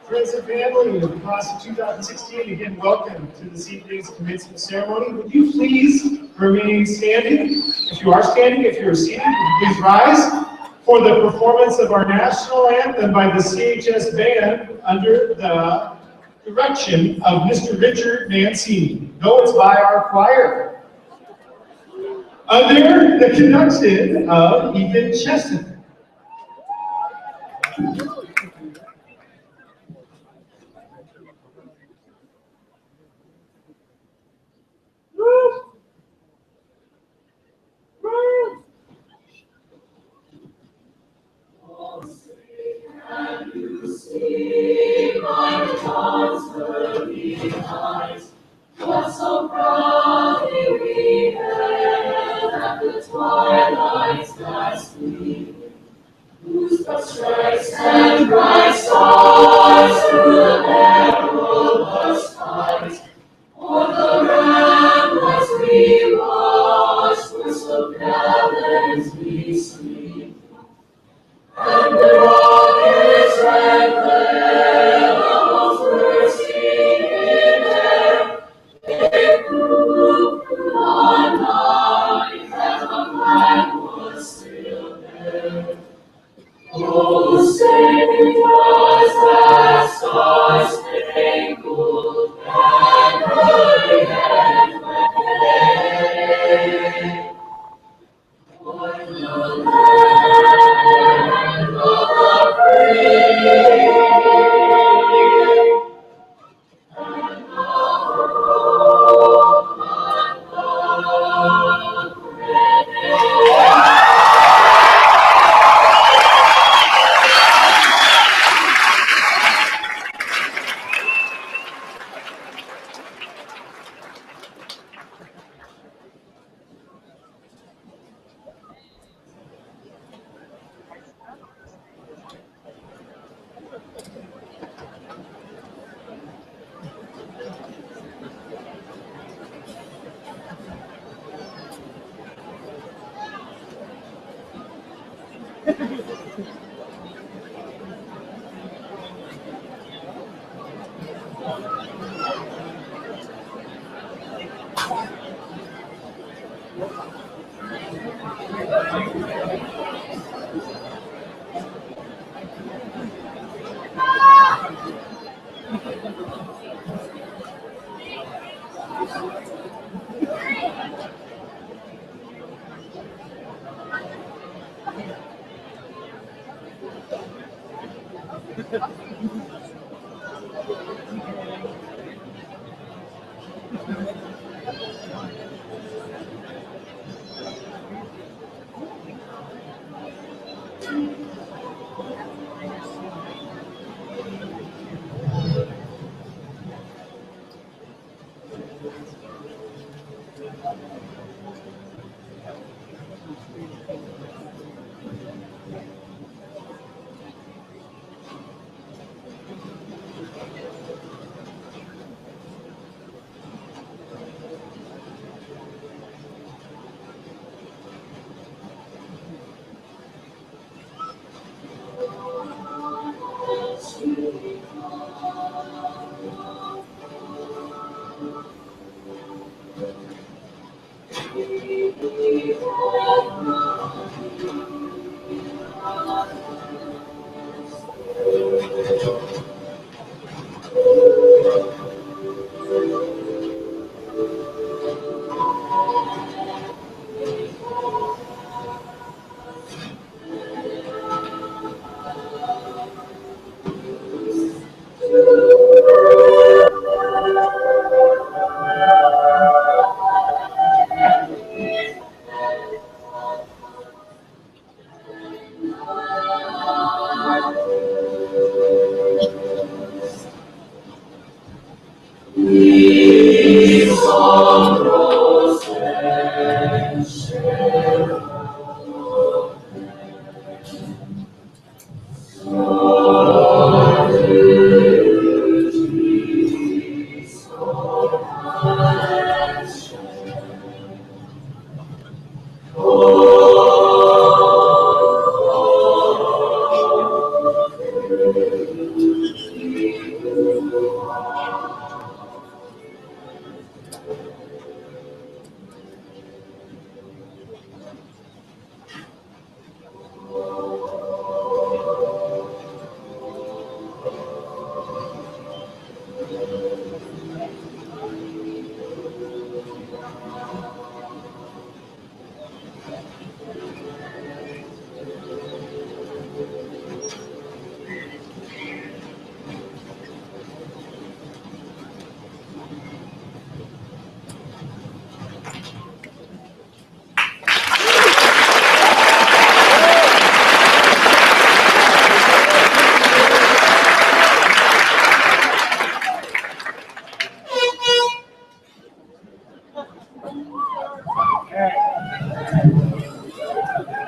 Friends and family of the class of 2016, again, welcome to this evening's commencement ceremony. Would you please remain standing? If you are standing, if you're seated, would you please rise for the performance of our national anthem by the CHS Band under the direction of Mr. Richard Mancini. No, it's by our choir. Under the conduction of Ethan Cheston. Can you see my John's burning eyes? What so proudly we hailed at the twilight's last gleam, whose broad stripes and bright stars through the perilous skies, o'er the ramparts we watched, burst of heavens we streamed. And the rockets red glare, the boats bursting in air, they proved on night that the flag was still there. Oh, say does that star-spangled banner yet wave o'er the land of the free and the hope of the brave?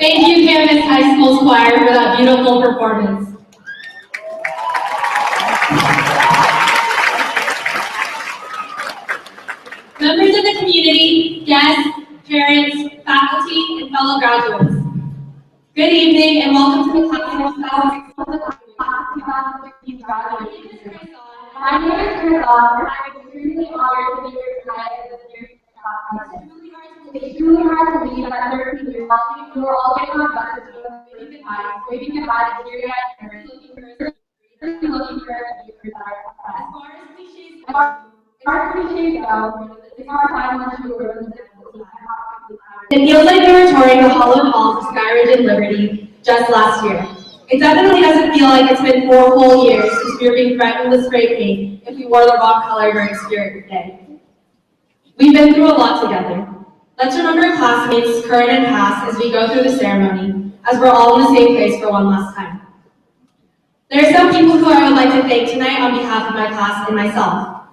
Thank you, Camas High School Choir, for that beautiful performance. Members of the community, guests, parents, faculty, and fellow graduates. Good evening and welcome to the class of 2016 graduation. My name is Chris, and I'm extremely honored to be here tonight as this year's class. It's truly hard to believe that 13 years old, we were all getting our buses to waving goodbye to teary-eyed parents, looking for us to be retired. As far as cliches go, it's our time when we were in difficulty. It feels like we were touring the hallowed halls of Skyridge and Liberty just last year. It definitely doesn't feel like it's been 4 whole years since we were being threatened with spray paint if we wore the wrong color during Spirit Day. We've been through a lot together. Let's remember classmates, current and past, as we go through the ceremony, as we're all in the same place for one last time. There are some people who I would like to thank tonight on behalf of my class and myself.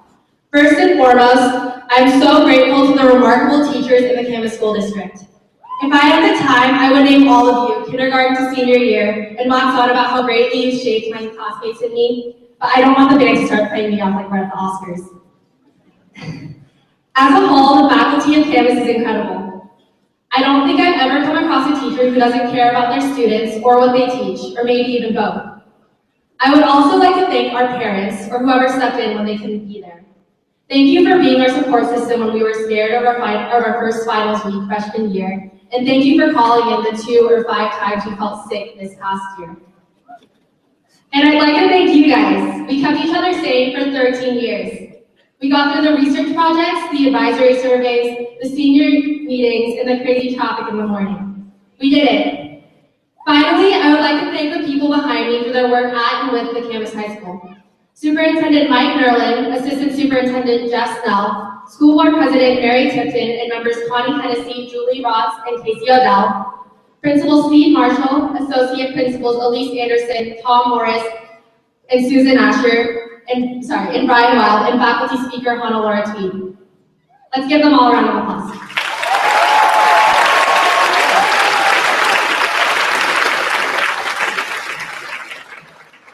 First and foremost, I'm so grateful to the remarkable teachers in the Camas School District. If I had the time, I would name all of you, kindergarten to senior year, and wax on about how greatly you shaped my classmates and me, but I don't want the band to start playing me off like we're at the Oscars. As a whole, the faculty of Camas is incredible. I don't think I've ever come across a teacher who doesn't care about their students or what they teach, or maybe even both. I would also like to thank our parents, or whoever stepped in when they couldn't be there. Thank you for being our support system when we were scared of our first finals week freshman year, and thank you for calling in the 2 or 5 times you felt sick this past year. And I'd like to thank you guys. We kept each other sane for 13 years. We got through the research projects, the advisory surveys, the senior meetings, and the crazy traffic in the morning. We did it. Finally, I would like to thank the people behind me for their work at and with the Camas High School. Superintendent Mike Nerlin, Assistant Superintendent Jeff Snell, School Board President Mary Tipton, and members Connie Hennessy, Julie Ross, and Casey Odell, Principal Steve Marshall, Associate Principals Elise Anderson, Tom Morris, and Susan Asher, and Brian Wild, and Faculty Speaker Hannah Laura Tweed. Let's give them all a round of applause.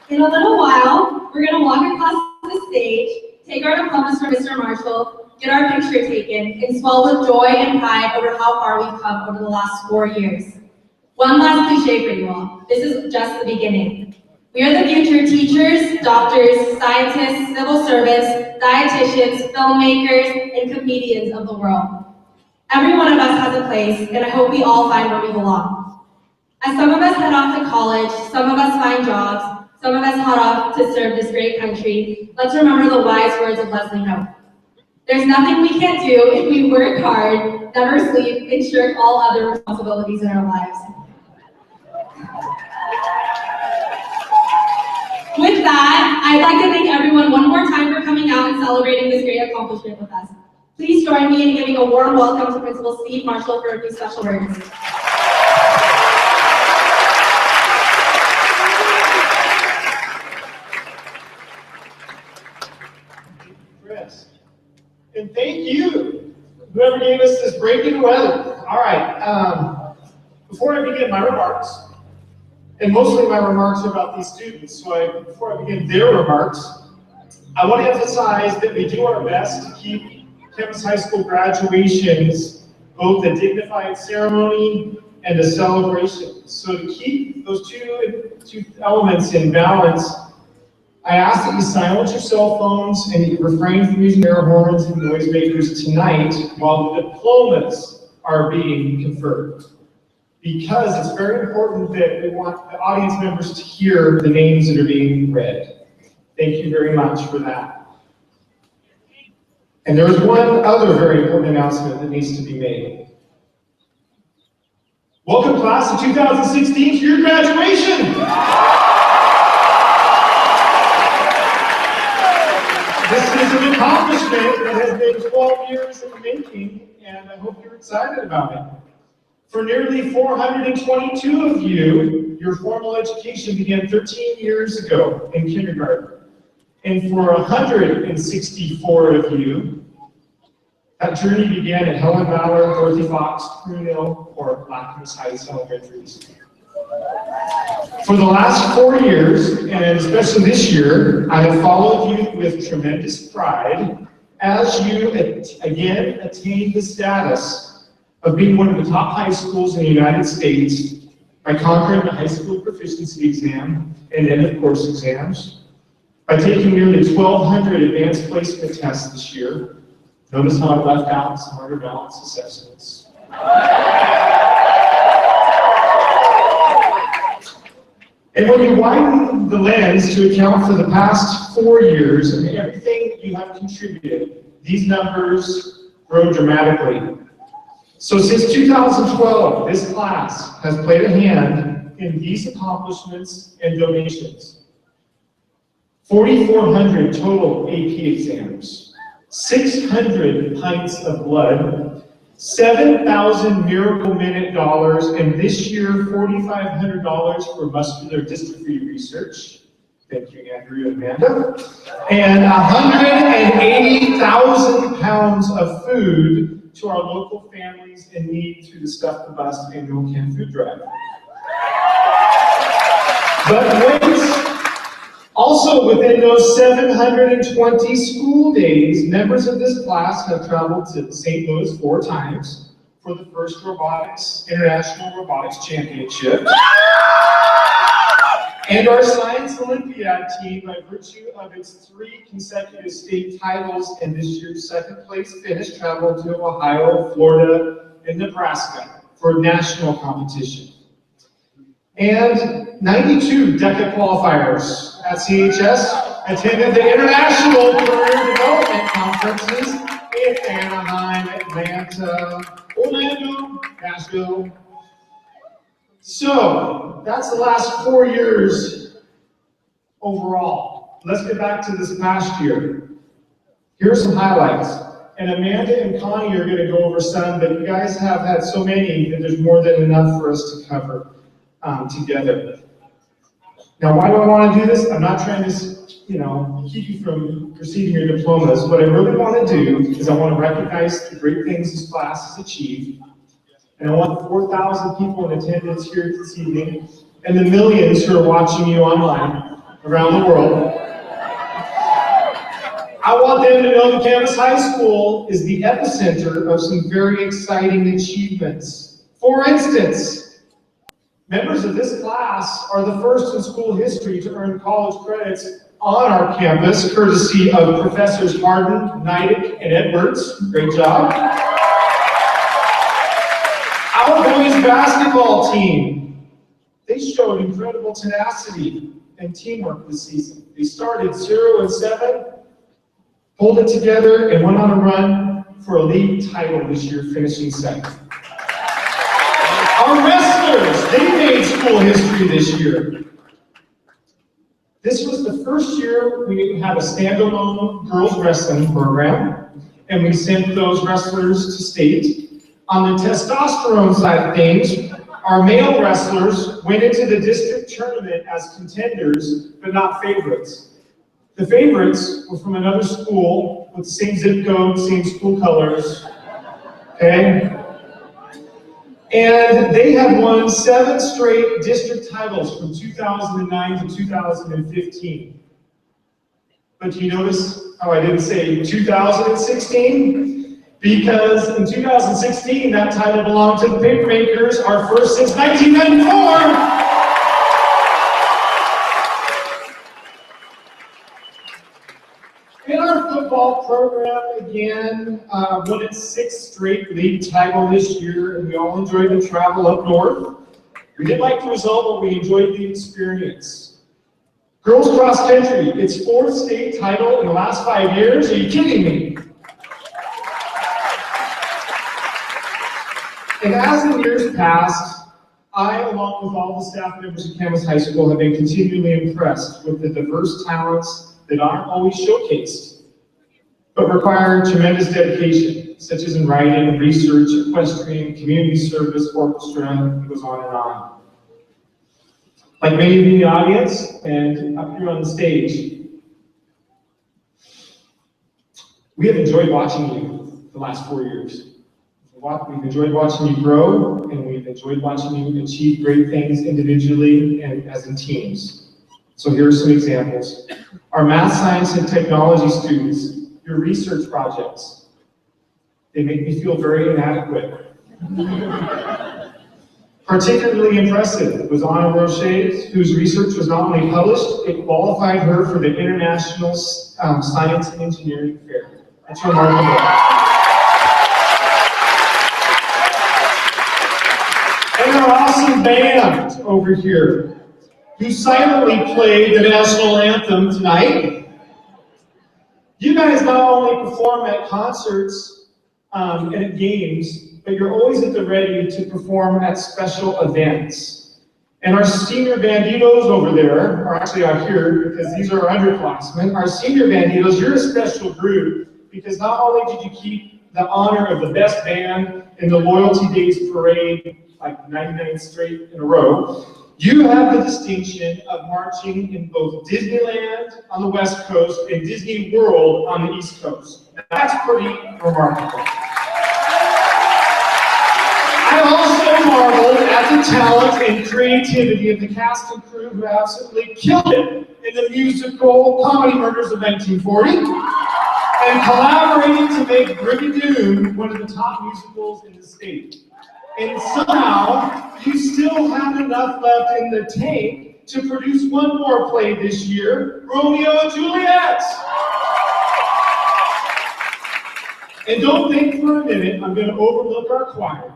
In a little while, we're going to walk across the stage, take our diplomas from Mr. Marshall, get our picture taken, and swell with joy and pride over how far we've come over the last 4 years. One last cliche for you all. This is just the beginning. We are the future teachers, doctors, scientists, civil service, dietitians, filmmakers, and comedians of the world. Every one of us has a place, and I hope we all find where we belong. As some of us head off to college, some of us find jobs, some of us head off to serve this great country, let's remember the wise words of Leslie Knope. There's nothing we can't do if we work hard, never sleep, and shirk all other responsibilities in our lives. With that, I'd like to thank everyone one more time for coming out and celebrating this great accomplishment with us. Please join me in giving a warm welcome to Principal Steve Marshall for a few special words. Chris. And thank you Whoever gave us this breaking weather. All right. Before I begin my remarks, and mostly my remarks are about these students, so before I begin their remarks, I want to emphasize that we do our best to keep Camas High School graduations both a dignified ceremony and a celebration. So to keep those two elements in balance, I ask that you silence your cell phones and you refrain from using air horns and noisemakers tonight while the diplomas are being conferred. Because it's very important that we want the audience members to hear the names that are being read. Thank you very much for that. And there's one other very important announcement that needs to be made. Welcome class of 2016 to your graduation! This is an accomplishment that has been 12 years in the making, and I hope you're excited about it. For nearly 422 of you, your formal education began 13 years ago in kindergarten. And for 164 of you, that journey began at Helen Mallard, Dorothy Fox, Prunell, or Camas Heights Elementary School. For the last 4 years, and especially this year, I have followed you with tremendous pride as you again attain the status of being one of the top high schools in the United States by conquering the high school proficiency exam and end of course exams, by taking nearly 1,200 advanced placement tests this year. Notice how I left out smarter balance assessments. And when you widen the lens to account for the past 4 years and everything you have contributed, these numbers grow dramatically. So since 2012, this class has played a hand in these accomplishments and donations. 4,400 total AP exams, 600 pints of blood, 7,000 Miracle Minute dollars, and this year $4,500 for muscular dystrophy research. Thank you, Andrew and Amanda. And 180,000 pounds of food to our local families in need through the Stuff the Bus annual canned food drive. But wait! Also within those 720 school days, members of this class have traveled to St. Louis 4 times for the first International Robotics Championship. And our Science Olympiad team, by virtue of its 3 consecutive state titles and this year's 2nd place finish, traveled to Ohio, Florida, and Nebraska for national competition. And 92 DECA qualifiers at CHS attended the International Career Development Conferences in Anaheim, Atlanta, Orlando, Nashville. So, that's the last 4 years overall. Let's get back to this past year. Here are some highlights. And Amanda and Connie are going to go over some, but you guys have had so many that there's more than enough for us to cover together. Now, why do I want to do this? I'm not trying to, keep you from receiving your diplomas. What I really want to do is I want to recognize the great things this class has achieved. And I want the 4,000 people in attendance here this evening, and the millions who are watching you online around the world. I want them to know that Camas High School is the epicenter of some very exciting achievements. For instance, members of this class are the first in school history to earn college credits on our campus, courtesy of Professors Harden, Neidig, and Edwards. Great job. Our boys basketball team, they showed incredible tenacity and teamwork this season. They started 0-7, pulled it together, and went on a run for a league title this year, finishing 2nd. Our wrestlers, they made school history this year. This was the first year we had a standalone girls wrestling program, and we sent those wrestlers to state. On the testosterone side of things, our male wrestlers went into the district tournament as contenders, but not favorites. The favorites were from another school with the same zip code, same school colors, Okay? And they have won 7 straight district titles from 2009 to 2015. But do you notice how I didn't say 2016? Because in 2016, that title belonged to the Papermakers, our first since 1994. In our football program, again, won its 6th straight league title this year, and we all enjoyed the travel up north. We didn't like the result, but we enjoyed the experience. Girls cross country, its 4th state title in the last 5 years. Are you kidding me? And as in years past, I, along with all the staff members at Camas High School, have been continually impressed with the diverse talents that aren't always showcased, but require tremendous dedication, such as in writing, research, equestrian, community service, orchestra, it goes on and on. Like many of you in the audience and up here on the stage, we have enjoyed watching you the last 4 years. We've enjoyed watching you grow, and we've enjoyed watching you achieve great things individually and as in teams. So here are some examples. Our math, science, and technology students, your research projects, they make me feel very inadequate. Particularly impressive was Anna Roche, whose research was not only published, it qualified her for the International Science and Engineering Fair. That's remarkable. And our awesome band over here, who silently played the national anthem tonight. You guys not only perform at concerts and at games, but you're always at the ready to perform at special events. And our senior banditos over there are actually out here because these are our underclassmen. Our senior banditos, you're a special group because not only did you keep the honor of the best band in the Loyalty Days Parade like 99 straight in a row, you have the distinction of marching in both Disneyland on the West Coast and Disney World on the East Coast. That's pretty remarkable. I also marveled at the talent and creativity of the cast and crew who absolutely killed it in the musical Comedy Murders of 1940 and collaborated to make Brigadoon one of the top musicals in the state. And somehow, you still have enough left in the tank to produce one more play this year, Romeo and Juliet. And don't think for a minute I'm going to overlook our choir.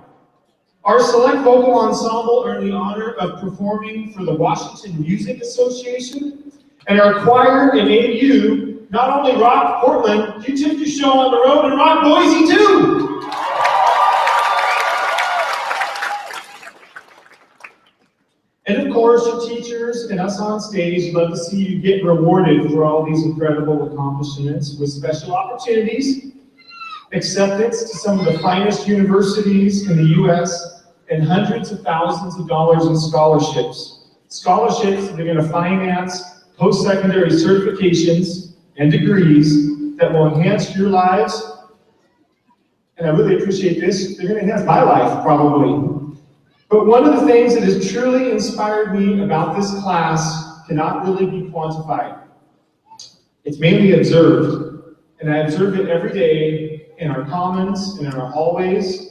Our select vocal ensemble earned the honor of performing for the Washington Music Association, and our choir and AU not only rocked Portland, you took your show on the road and rocked Boise too. And of course, your teachers and us on stage love to see you get rewarded for all these incredible accomplishments with special opportunities, acceptance to some of the finest universities in the U.S., and hundreds of thousands of dollars in scholarships. Scholarships that are going to finance post-secondary certifications and degrees that will enhance your lives. And I really appreciate this. They're going to enhance my life, probably. But one of the things that has truly inspired me about this class cannot really be quantified. It's mainly observed, and I observe it every day in our commons and in our hallways.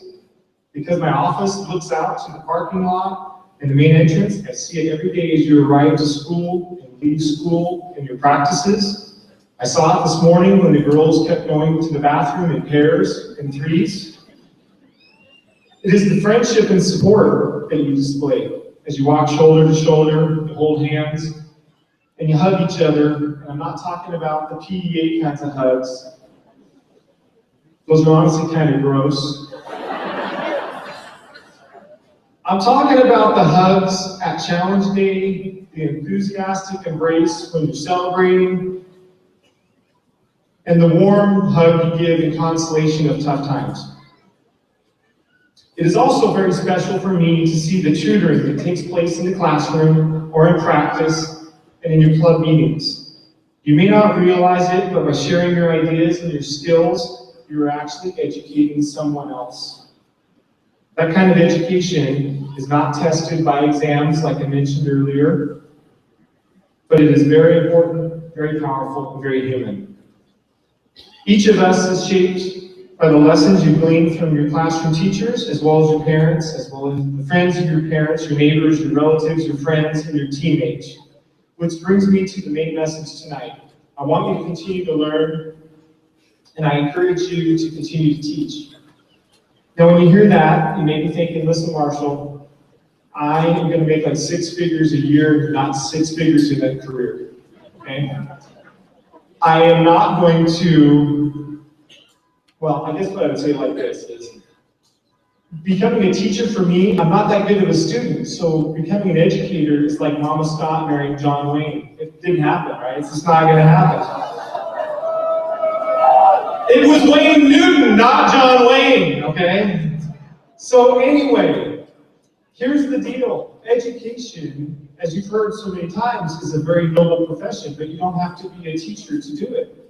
Because my office looks out to the parking lot and the main entrance, I see it every day as you arrive to school and leave school in your practices. I saw it this morning when the girls kept going to the bathroom in pairs and threes. It is the friendship and support that you display as you walk shoulder to shoulder, you hold hands, and you hug each other. And I'm not talking about the PDA kinds of hugs. Those are honestly kind of gross. I'm talking about the hugs at Challenge Day, the enthusiastic embrace when you're celebrating, and the warm hug you give in consolation of tough times. It is also very special for me to see the tutoring that takes place in the classroom or in practice and in your club meetings. You may not realize it, but by sharing your ideas and your skills, you're actually educating someone else. That kind of education is not tested by exams like I mentioned earlier, but it is very important, very powerful, and very human. Each of us is shaped by the lessons you glean from your classroom teachers, as well as your parents, as well as the friends of your parents, your neighbors, your relatives, your friends, and your teammates. Which brings me to the main message tonight. I want you to continue to learn, and I encourage you to continue to teach. Now, when you hear that, you may be thinking, listen, Marshall, I am going to make like 6 figures a year, not 6 figures in that career. Okay? I am not going to, well, I guess what I would say like this is, becoming a teacher for me, I'm not that good of a student, so becoming an educator is like Mama Scott marrying John Wayne. It didn't happen, right? It's just not going to happen. It was Wayne Newton, not John Wayne, okay? So anyway, here's the deal. Education, as you've heard so many times, is a very noble profession, but you don't have to be a teacher to do it.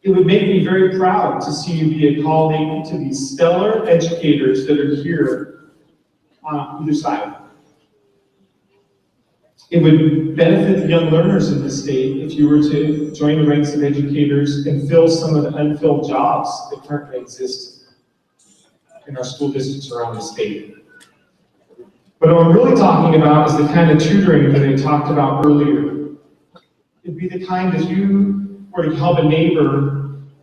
It would make me very proud to see you be a colleague to these stellar educators that are here on either side. It would benefit the young learners in this state if you were to join the ranks of educators and fill some of the unfilled jobs that currently exist in our school districts around the state. But what I'm really talking about is the kind of tutoring that I talked about earlier. It'd be the kind that you were to help a neighbor,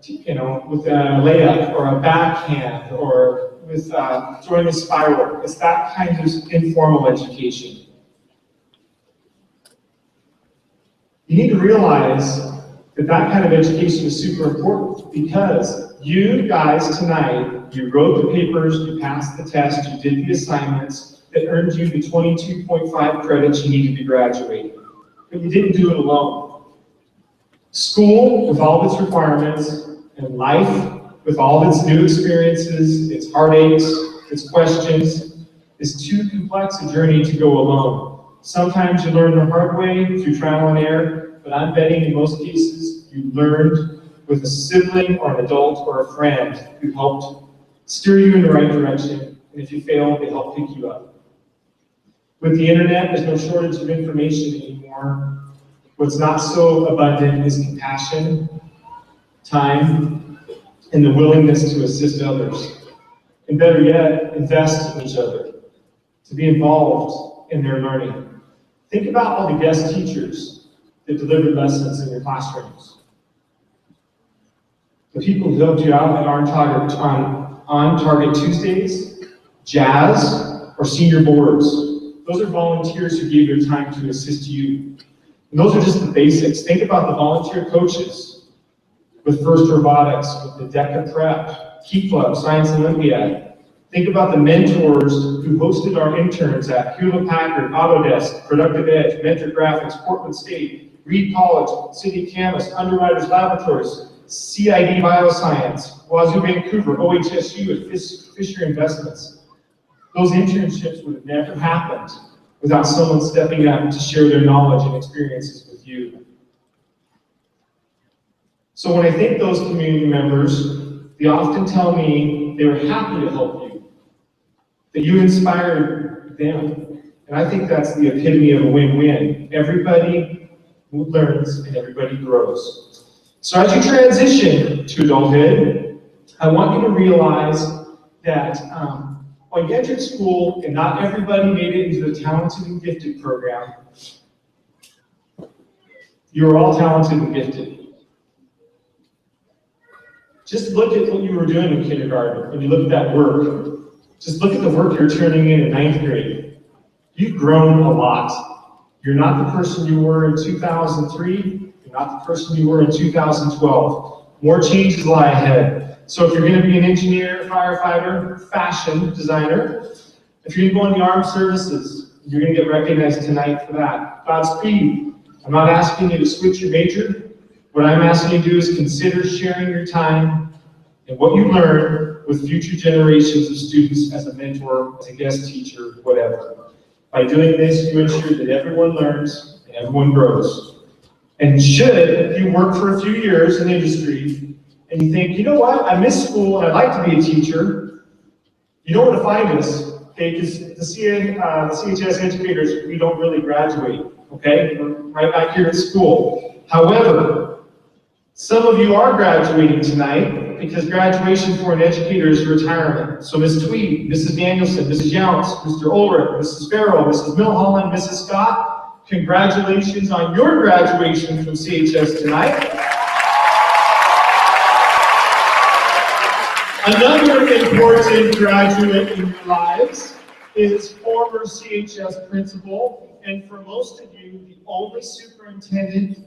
with a layup or a backhand or with throwing a spiral. It's that kind of informal education. You need to realize that that kind of education is super important because you guys tonight, you wrote the papers, you passed the test, you did the assignments that earned you the 22.5 credits you needed to graduate. But you didn't do it alone. School, with all of its requirements, and life, with all of its new experiences, its heartaches, its questions, is too complex a journey to go alone. Sometimes you learn the hard way through trial and error, but I'm betting in most cases you learned with a sibling or an adult or a friend who helped steer you in the right direction, and if you fail, they help pick you up. With the internet, there's no shortage of information anymore. What's not so abundant is compassion, time, and the willingness to assist others. And better yet, invest in each other, to be involved in their learning. Think about all the guest teachers that delivered lessons in your classrooms. The people who helped you out at on Target Tuesdays, Jazz, or senior boards. Those are volunteers who gave their time to assist you. And those are just the basics. Think about the volunteer coaches with First Robotics, with the DECA Prep, Key Club, Science Olympiad. Think about the mentors who hosted our interns at Hewlett-Packard, Autodesk, Productive Edge, Mentor Graphics, Portland State, Reed College, City of Camas, Underwriters Laboratories, CID Bioscience, Wazoo Vancouver, OHSU, and Fisher Investments. Those internships would have never happened without someone stepping up to share their knowledge and experiences with you. So when I thank those community members, they often tell me they were happy to help you, that you inspired them. And I think that's the epitome of a win-win. Everybody learns and everybody grows. So as you transition to adulthood, I want you to realize that when you entered school and not everybody made it into the talented and gifted program, you were all talented and gifted. Just look at what you were doing in kindergarten. When you look at that work, just look at the work you're turning in ninth grade. You've grown a lot. You're not the person you were in 2003. You're not the person you were in 2012. More changes lie ahead. So if you're going to be an engineer, firefighter, fashion designer, if you're going to go in the armed services, you're going to get recognized tonight for that. Godspeed. I'm not asking you to switch your major. What I'm asking you to do is consider sharing your time and what you learn with future generations of students as a mentor, as a guest teacher, whatever. By doing this, you ensure that everyone learns and everyone grows. And should you work for a few years in industry and you think, you know what, I miss school and I'd like to be a teacher, you know where to find us, okay? Because the CHS educators, we don't really graduate, okay? We're right back here at school. However, some of you are graduating tonight because graduation for an educator is retirement. So Ms. Tweed, Mrs. Danielson, Mrs. Younce, Mr. Ulrich, Mrs. Farrell, Mrs. Milholland, Mrs. Scott, congratulations on your graduation from CHS tonight. Another important graduate in your lives is former CHS principal, and for most of you, the only superintendent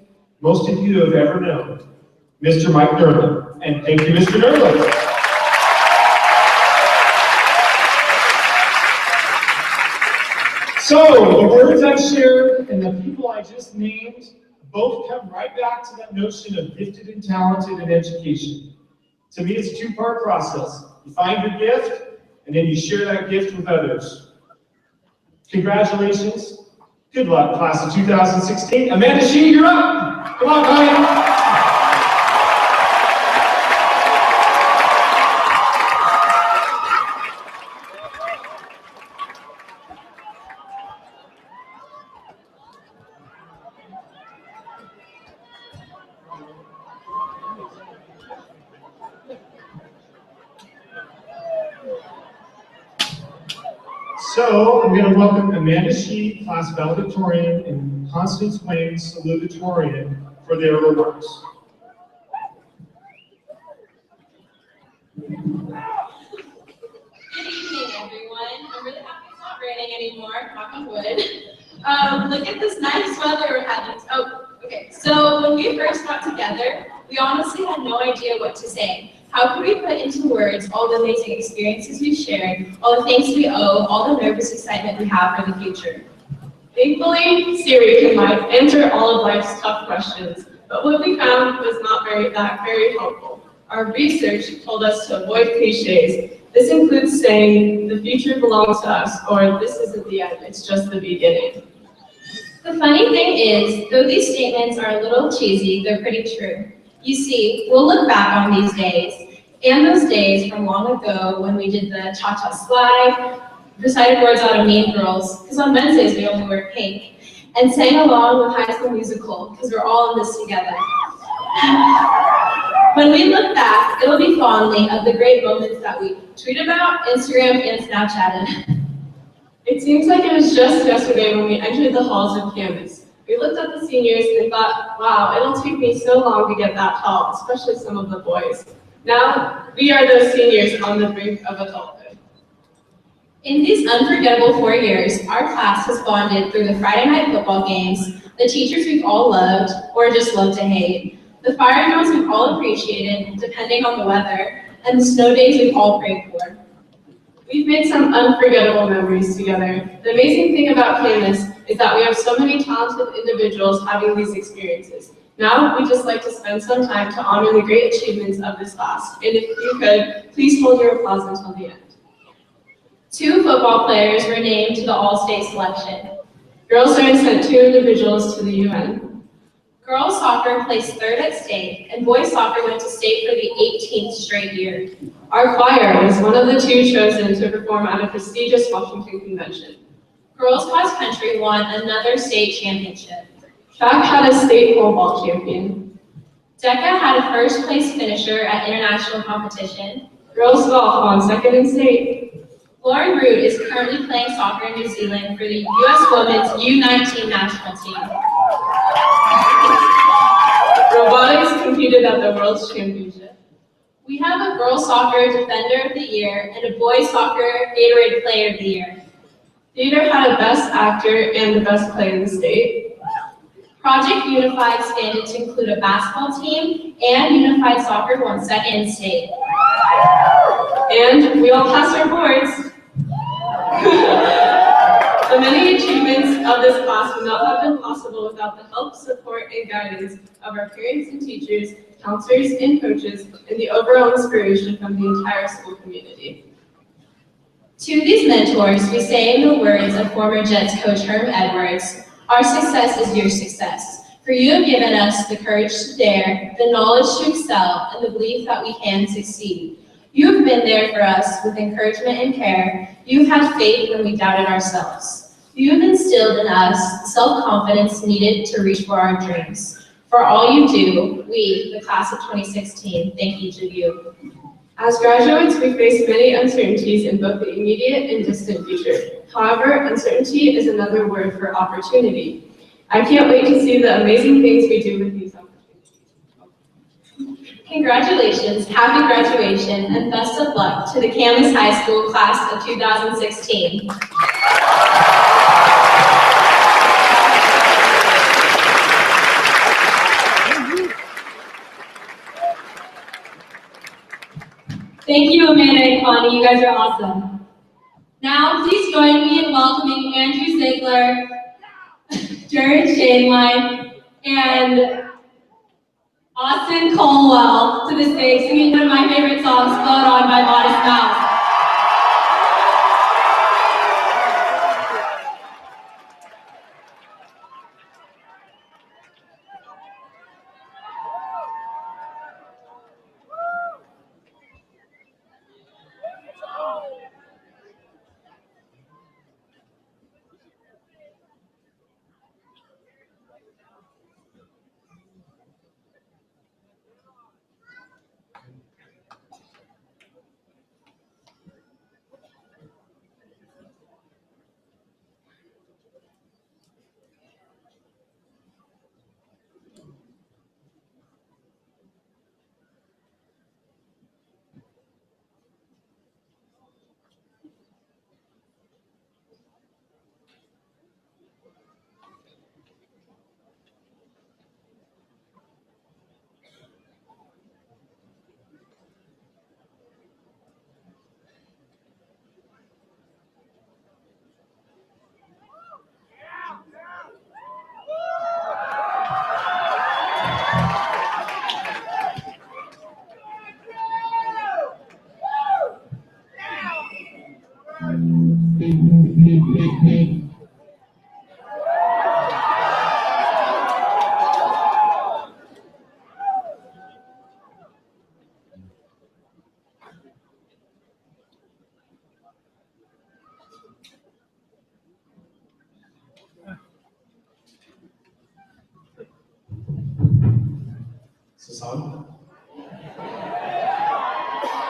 most of you have ever known, Mr. Mike Nerlin. And thank you, Mr. Nerlin. So, the words I shared and the people I just named both come right back to that notion of gifted and talented in education. To me, it's a two-part process. You find your gift, and then you share that gift with others. Congratulations. Good luck, class of 2016. Amanda Shee, you're up. Come on, Connie. So, I'm going to welcome Amanda Shee, class valedictorian, and Constance Wayne, salutatorian, for their remarks. Good evening, everyone. I'm really happy it's not raining anymore, knock on wood. Look at this nice weather we're having. Oh, okay. So when we first got together, we honestly had no idea what to say. How could we put into words all the amazing experiences we shared, all the things we owe, all the nervous excitement we have for the future? Thankfully, Siri can answer all of life's tough questions, but what we found was not very helpful. Our research told us to avoid cliches. This includes saying, the future belongs to us, or this isn't the end, it's just the beginning. The funny thing is, though these statements are a little cheesy, they're pretty true. You see, we'll look back on these days, and those days from long ago when we did the cha-cha slide, recited words out of Mean Girls, because on Wednesdays we only wear pink, and sang along with High School Musical, because we're all in this together. When we look back, it'll be fondly of the great moments that we tweet about, Instagram, and Snapchatted. It seems like it was just yesterday when we entered the halls of Camas. We looked at the seniors and thought, wow, it'll take me so long to get that tall, especially some of the boys. Now, we are those seniors on the brink of adulthood. In these unforgettable 4 years, our class has bonded through the Friday night football games, the teachers we've all loved, or just loved to hate, the fire drills we've all appreciated, depending on the weather, and the snow days we've all prayed for. We've made some unforgettable memories together. The amazing thing about Camas is that we have so many talented individuals having these experiences. Now, we just like to spend some time to honor the great achievements of this class. And if you could, please hold your applause until the end. 2 football players were named to the All-State selection. Girls soccer sent 2 individuals to the UN. Girls soccer placed 3rd at state, and boys soccer went to state for the 18th straight year. Our choir was one of the 2 chosen to perform at a prestigious Washington convention. Girls cross country won another state championship. Track had a state pole vault champion. DECA had a first place finisher at international competition. Girls golf won 2nd in state. Lauren Root is currently playing soccer in New Zealand for the U.S. Women's U19 national team. Robotics competed at the World's Championship. We have a girls soccer defender of the year and a boys soccer Gatorade player of the year. Theater had a best actor and the best play in the state. Project Unified expanded to include a basketball team, and Unified Soccer won 2nd in state. And we all passed our boards. The many achievements of this class would not have been possible without the help, support, and guidance of our parents and teachers, counselors, and coaches, and the overall inspiration from the entire school community. To these mentors, we say in the words of former Jets coach Herm Edwards, our success is your success. For you have given us the courage to dare, the knowledge to excel, and the belief that we can succeed. You have been there for us with encouragement and care. You have had faith when we doubted ourselves. You have instilled in us the self-confidence needed to reach for our dreams. For all you do, we, the class of 2016, thank each of you. As graduates, we face many uncertainties in both the immediate and distant future. However, uncertainty is another word for opportunity. I can't wait to see the amazing things we do with these opportunities. Congratulations, happy graduation, and best of luck to the Camas High School class of 2016. Thank you, Amanda and Connie. You guys are awesome. Now, please join me in welcoming Andrew Ziegler, Jared Shainline, and Austin Colwell to the stage, singing one of my favorite songs, Float On by Modest Mouse. Is this on?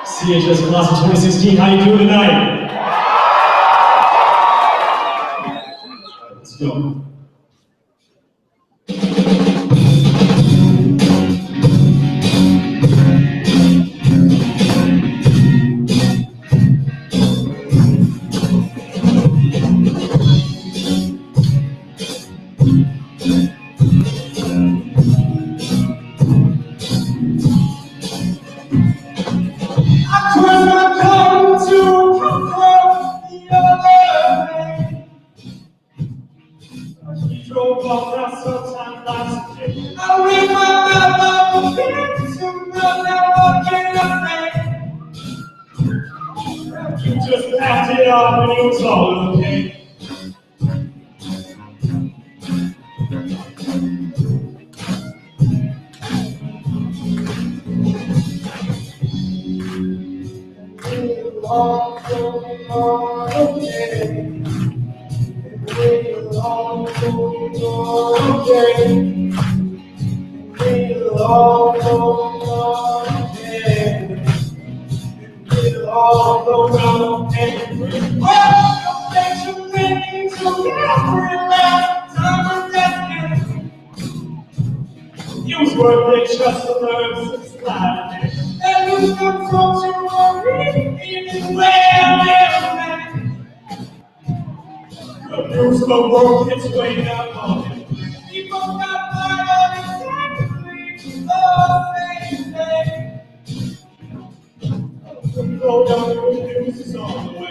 CHS class of 2016, how you doing tonight? Let's go. You just passed it off and it was all okay. We'll all go okay. We'll all go okay. We'll all go okay. We'll all go round and well, makes you think to every last time of testing. It was worth it just to learn some sliding. And you can talk to worry anywhere. Good news, the world gets way down on it. People got fired exactly the same day. Go down, good news is on the way.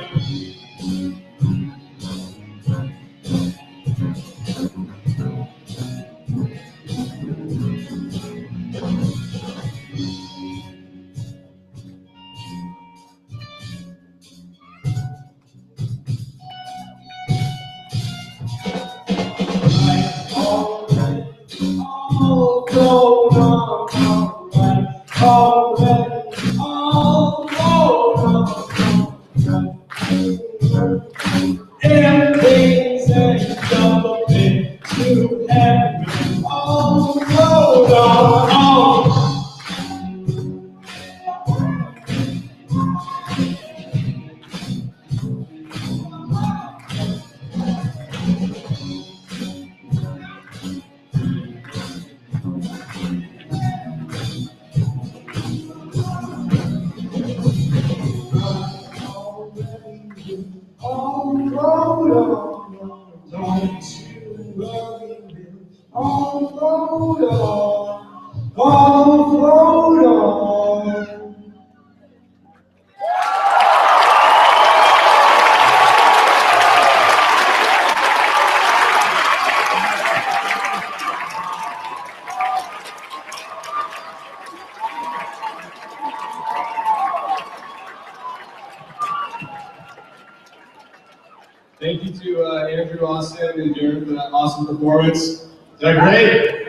All float on, don't you worry, Bill. All float on, all float on. Thank you to Andrew, Austin, and Jared for that awesome performance. Is that great?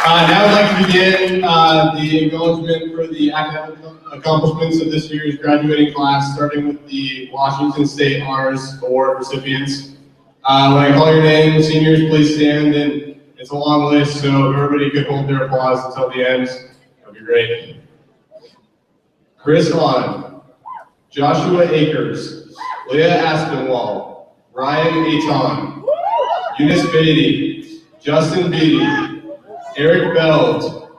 Now I'd like to begin the acknowledgement for the academic accomplishments of this year's graduating class, starting with the Washington State Honors Award recipients. When I call your name, seniors, please stand, and it's a long list, so if everybody could hold their applause until the end, that'd be great. Chris Hahn, Joshua Akers, Leah Aspinwall, Ryan Aton, Eunice Beatty, Justin Beatty, Eric Beld,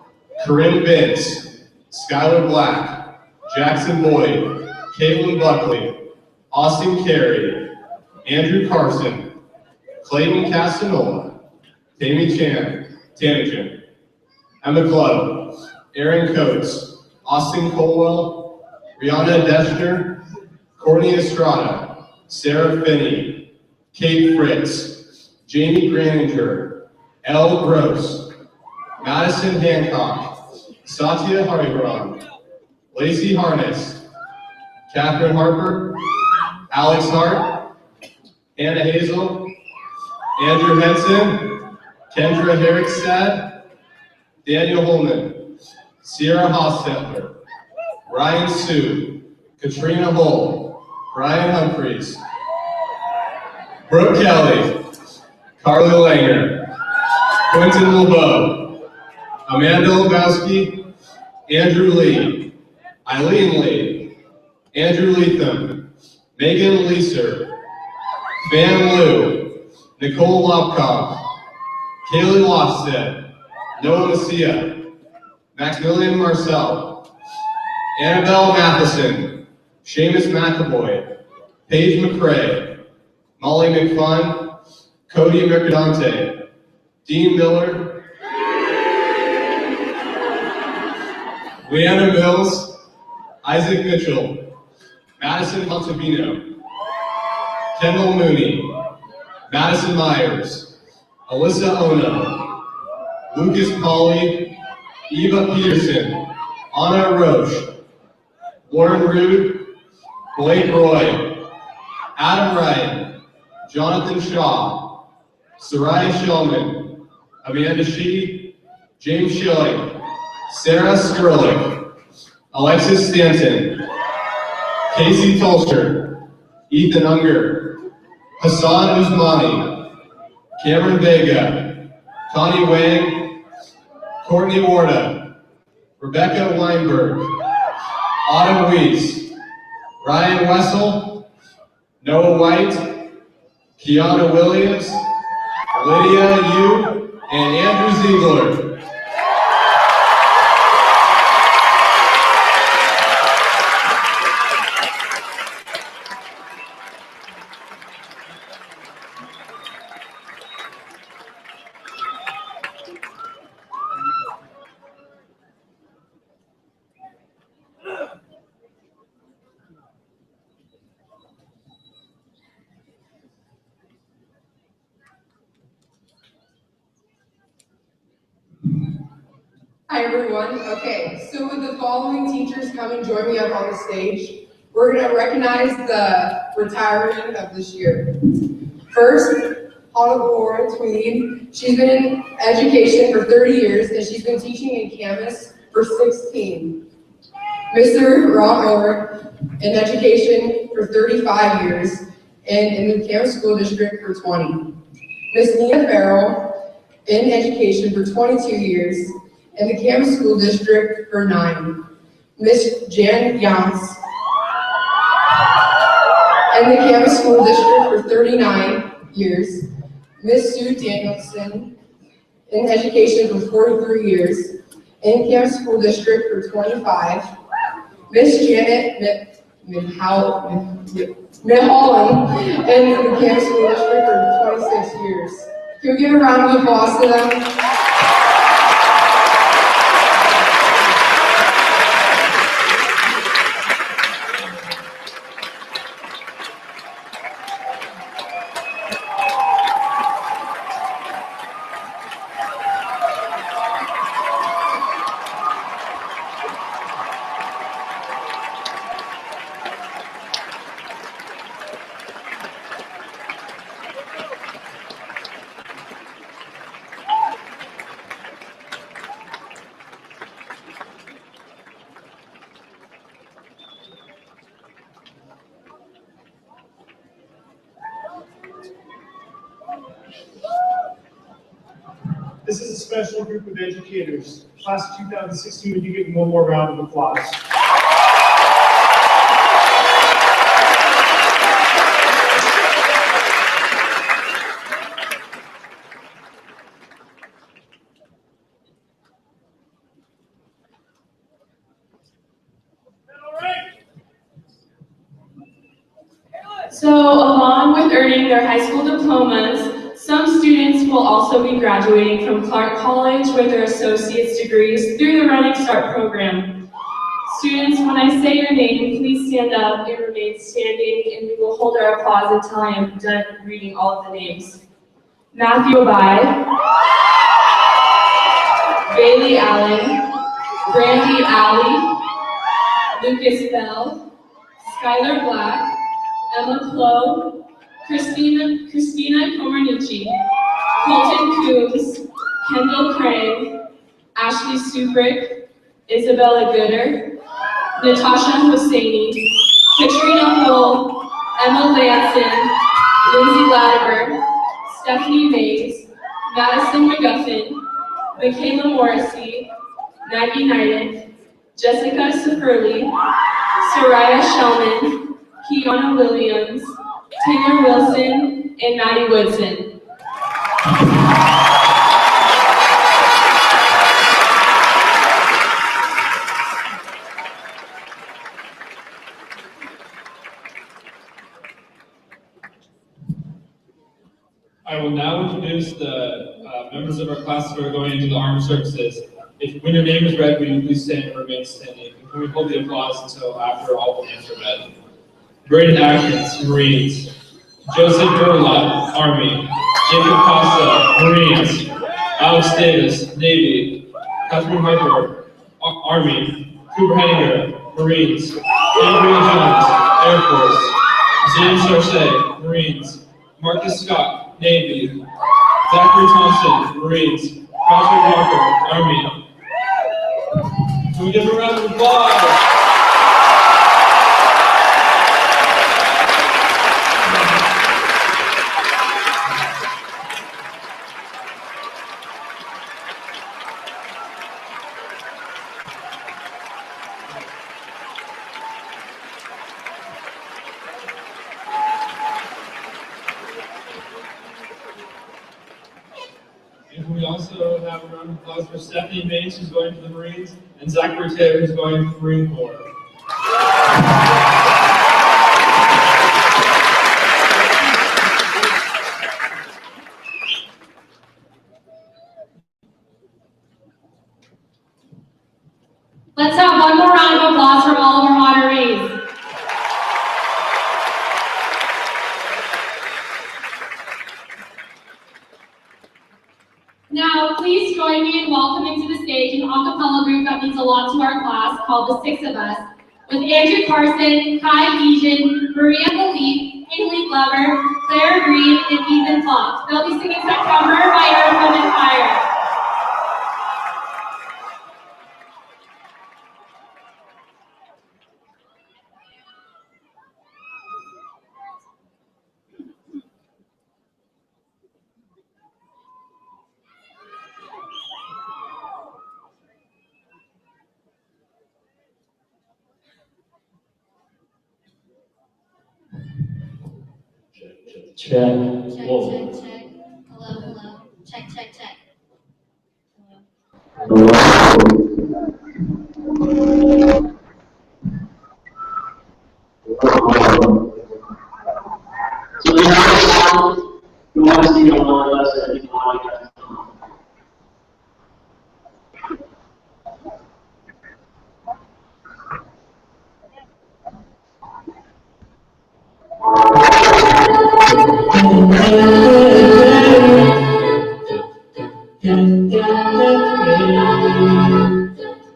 Corinne Vince, Skylar Black, Jackson Boyd, Caitlin Buckley, Austin Carey, Andrew Carson, Clayton Castanola, Tammy Tanajan, Emma Club, Aaron Coates, Austin Colwell, Rihanna Deschner, Courtney Estrada, Sarah Finney, Kate Fritz, Jamie Graninger, Elle Gross, Madison Hancock, Satya Hariharan, Lacey Harness, Catherine Harper, Alex Hart, Anna Hazel, Andrew Henson, Kendra Herrickstad, Daniel Holman, Sierra Hostetler, Ryan Sue, Katrina Hull, Brian Humphreys, Brooke Kelly, Carly Langer, Quentin LeBeau, Amanda Lebowski, Andrew Lee, Eileen Lee, Andrew Leatham, Megan Leeser, Van Liu, Nicole Lobcock, Kaylee Lofstead, Noah Messia, Maximilian Marcel, Annabelle Matheson, Seamus McAvoy, Paige McCrae, Molly McFun, Cody Mercadante, Dean Miller, Leanna Mills, Isaac Mitchell, Madison Montalvino, Kendall Mooney, Madison Myers, Alyssa Ono, Lucas Pauley, Eva Peterson, Anna Roche, Lauren Rude, Blake Roy, Adam Wright, Jonathan Shaw, Soraya Shellman, Amanda Shee, James Schilling, Sarah Skurlick, Alexis Stanton, Casey Tolster, Ethan Unger, Hassan Usmani, Cameron Vega, Connie Wang, Courtney Warda, Rebecca Weinberg, Autumn Weiss, Ryan Wessel, Noah White, Kiana Williams, Lydia Yu, and Andrew Ziegler. Hi everyone. Okay, so with the following teachers come and join me up on the stage, we're going to recognize the retiree of this year. First, Laura Tweed. She's been in education for 30 years and she's been teaching in Camas for 16. Mr. Ron Ulrich in education for 35 years and in the Camas School District for 20. Miss Nina Farrell in education for 22 years in the Camas School District for 9. Miss Jan Yance in the Camas School District for 39 years. Miss Sue Danielson in education for 43 years in Camas School District for 25. Miss Janet Milholland in the Camas School District for 26 years. Can we give a round of applause to them? This is a special group of educators. Class of 2016, would you give them one more round of applause? So, along with earning their high school diplomas, some students will also be graduating from Clark College with their associate's degrees through the Running Start program. Students, when I say your name, please stand up and remain standing, and we will hold our applause until I am done reading all of the names. Matthew Abai, Bailey Allen, Brandy Alley, Lucas Bell, Skylar Black, Emma Clough, Christina Comernici, Colton Coombs, Kendall Crane, Ashley Subrick, Isabella Gooder, Natasha Hosseini, Katrina Hull, Emma Lanson, Lindsay Latimer, Stephanie Mays, Madison McGuffin, Michaela Morrissey, Maggie Knighton, Jessica Sefurley, Soraya Shellman, Kiana Williams, Taylor Wilson, and Maddie Woodson. I will now introduce the members of our class who are going into the armed services. When your name is read, will you please stand and remain standing? Can we hold the applause until after all the names are read? Braden Atkins, Marines. Joseph Burlap, Army. Jacob Costa, Marines. Alex Davis, Navy. Catherine Harper, Army. Cooper Henninger, Marines. Gabriel Jones, Air Force. James Sarce, Marines. Marcus Scott, Navy. Zachary Thompson, Marines. Patrick Walker, Army. Can we give a round of applause? And we also have a round of applause for Stephanie Mays, who's going to the Marines, and Zachary Taylor, who's going to the Marine Corps. Let's have one more round of applause from all of our honorees. Now, please join me in welcoming to the stage an a cappella group that means a lot to our class called The Six of Us, with Andrew Carson, Kai Egan, Maria Belief, Haley Glover, Claire Green, and Ethan Fox. They'll be singing September by Earth, Wind, and Fire. Check. Whoa. Check. Hello, hello. Check, check, check. Hello. So we have a song. We want to sing along with us, and we want to get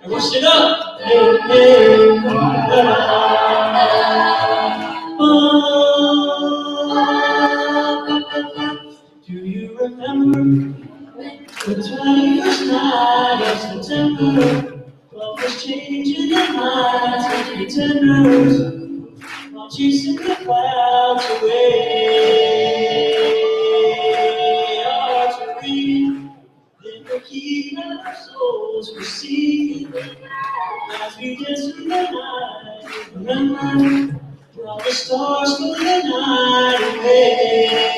Wash it up. Hey, hey, do you remember the 21st night of September? What was changing your minds and pretenders? While chasing the clouds away. Our hearts were reading, then the key of our souls were seeking. As we dance through the night, remember, all the stars for the night away.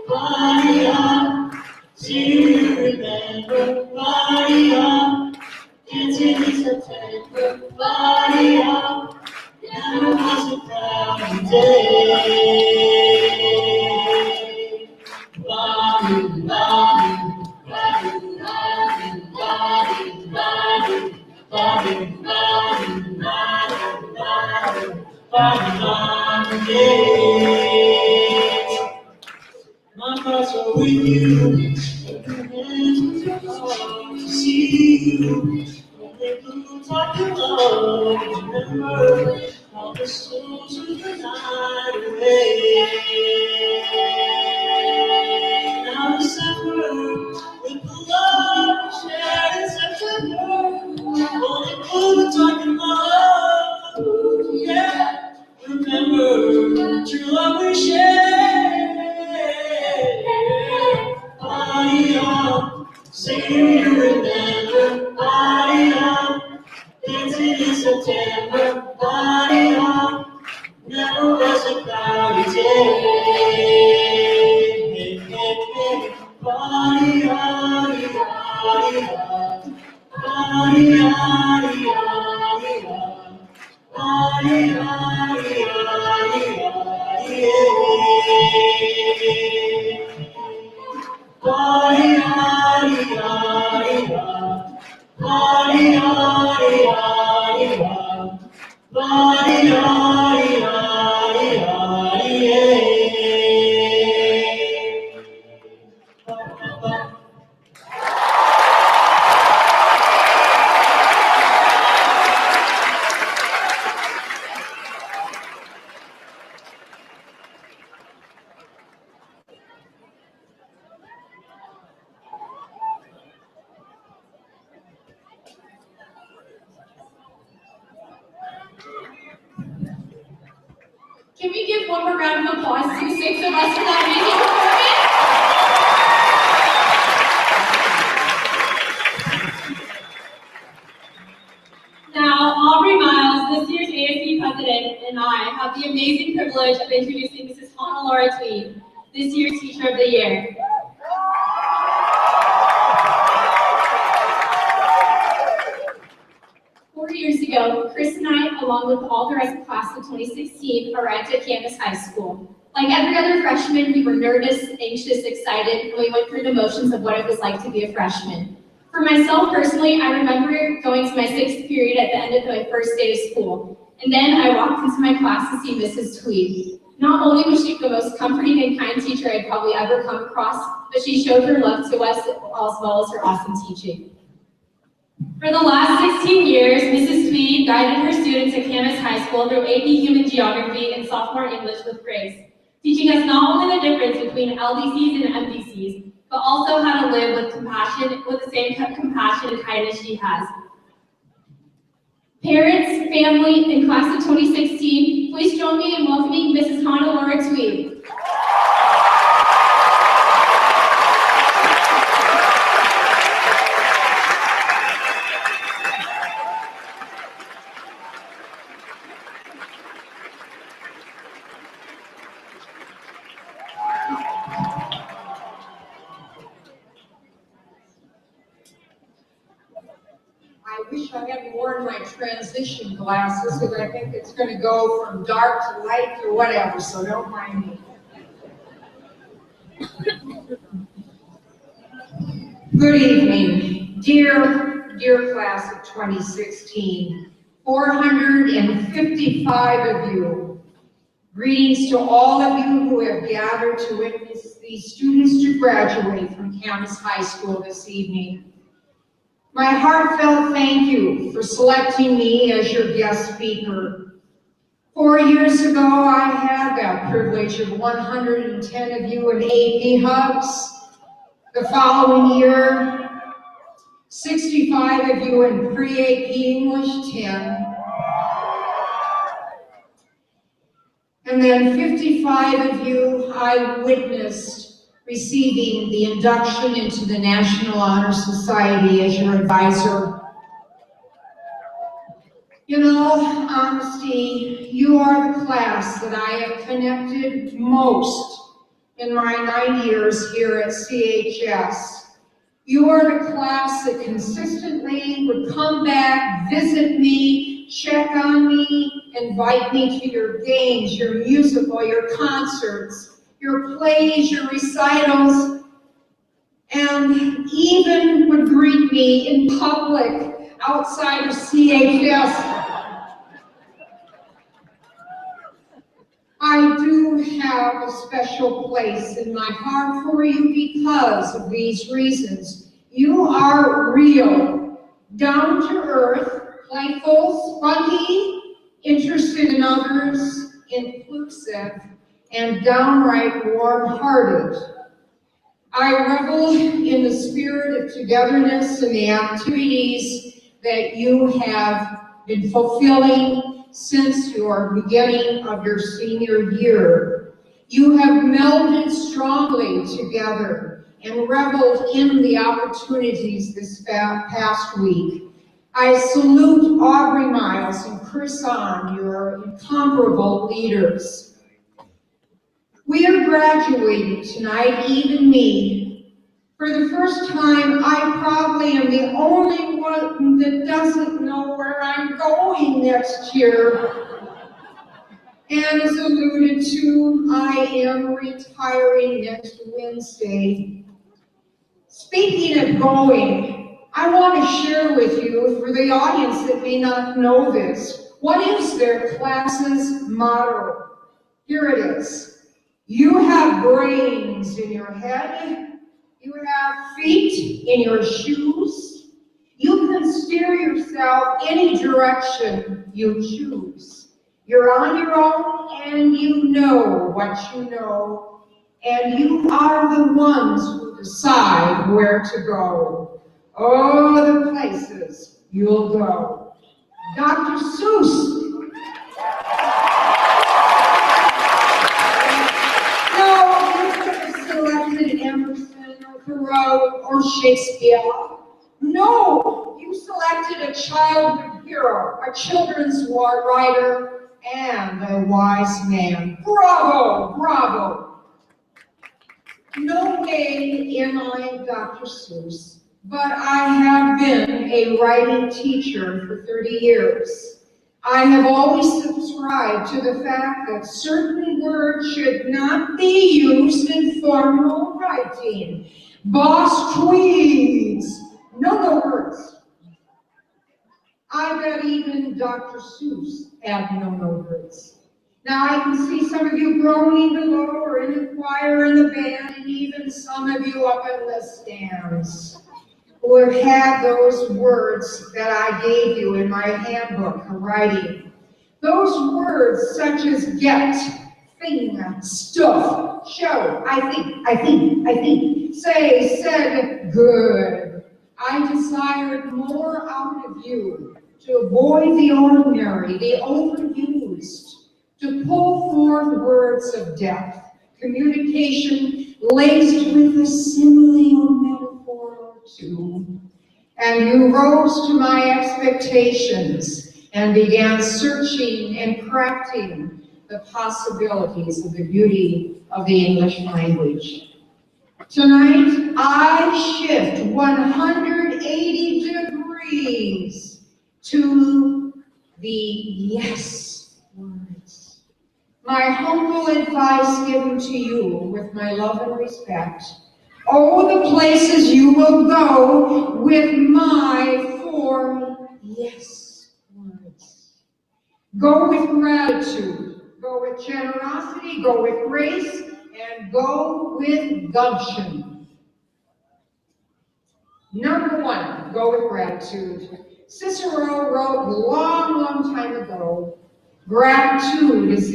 Body on, do you remember? Body on, dancing in September. Body on, never was a cloudy day. Body, body. My thoughts are with you, your hands with your heart to see you. When they blue top your love, remember all the souls of the night away. Now December, with the love we shared in September, only blue talking love, yeah. Remember true love we shared. Body on, say you remember. Body on, dancing in September. Body on, never was a cloudy day. Body on, body on, body on. Can we give one more round of applause to the 6 of us for that amazing performance? Now, Aubrey Miles, this year's ASB president, and I have the amazing privilege of introducing Mrs. Hannah Laura Tweed, this year's Teacher of the Year. Years ago, Chris and I, along with all the rest of class of 2016, arrived at Camas High School. Like every other freshman, we were nervous, anxious, excited, and we went through the motions of what it was like to be a freshman. For myself personally, I remember going to my 6th period at the end of my first day of school, and then I walked into my class to see Mrs. Tweed. Not only was she the most comforting and kind teacher I'd probably ever come across, but she showed her love to us as well as her awesome teaching. For the last 16 years, Mrs. Tweed guided her students at Camas High School through AP Human Geography and Sophomore English with grace, teaching us not only the difference between LDCs and MDCs, but also how to live with compassion, with the same compassion and kindness she has. Parents, family, and class of 2016, please join me in welcoming Mrs. Hannah Laura Tweed. I wish I had more in my transition glasses, because I think it's going to go from dark to light or whatever, so don't mind me. Good evening, dear class of 2016, 455 of you. Greetings to all of you who have gathered to witness these students to graduate from Camas High School this evening. My heartfelt thank you for selecting me as your guest speaker. 4 years ago, I had that privilege of 110 of you in AP hugs. The following year, 65 of you in pre-AP English 10. And then 55 of you I witnessed receiving the induction into the National Honor Society as your advisor. You know, honesty, you are the class that I have connected most in my 9 years here at CHS. You are the class that consistently would come back, visit me, check on me, invite me to your games, your musical, your concerts, your plays, your recitals, and even would greet me in public outside of CHS. I do have a special place in my heart for you because of these reasons. You are real, down to earth, playful, spunky, interested in others, inclusive, and downright warm-hearted. I revel in the spirit of togetherness and the activities that you have been fulfilling since your beginning of your senior year. You have melded strongly together and reveled in the opportunities this past week. I salute Aubrey Miles and Chris On, your incomparable leaders. We are graduating tonight, even me. For the first time, I probably am the only one that doesn't know where I'm going next year. And as alluded to, I am retiring next Wednesday. Speaking of going, I want to share with you, for the audience that may not know this, what is their class's motto? Here it is. You have brains in your head. You have feet in your shoes. You can steer yourself any direction you choose. You're on your own and you know what you know. And you are the ones who decide where to go. Oh, the places you'll go. Dr. Seuss. Emerson or Thoreau or Shakespeare. No, you selected a childhood hero, a children's writer, and a wise man. Bravo, bravo. No way am I Dr. Seuss, but I have been a writing teacher for 30 years. I have always subscribed to the fact that certain words should not be used in formal writing. Boss tweeds, no words. I bet even Dr. Seuss had no words. Now I can see some of you groaning below or in the choir, in the band, and even some of you up in the stands who have had those words that I gave you in my handbook of writing. Those words such as get, thing, stuff, show, I think, say, said, good. I desired more out of you, to avoid the ordinary, the overused, to pull forth words of depth, communication laced with a simile or metaphor or two. And you rose to my expectations and began searching and crafting the possibilities of the beauty of the English language. Tonight, I shift 180 degrees to the yes words. My humble advice given to you with my love and respect. Oh, the places you will go with my 4 yes words. Go with gratitude, go with generosity, go with grace, and go with gumption. Number 1, go with gratitude. Cicero wrote a long, long time ago, gratitude is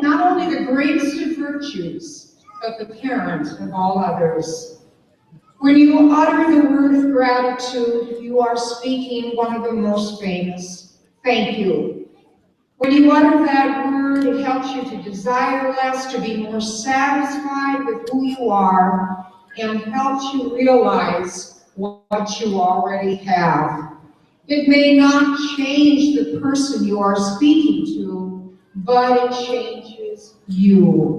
not only the greatest of virtues, but the parent of all others. When you utter the word of gratitude, you are speaking one of the most famous, thank you. When you utter that word, it helps you to desire less, to be more satisfied with who you are, and helps you realize what you already have. It may not change the person you are speaking to, but it changes you.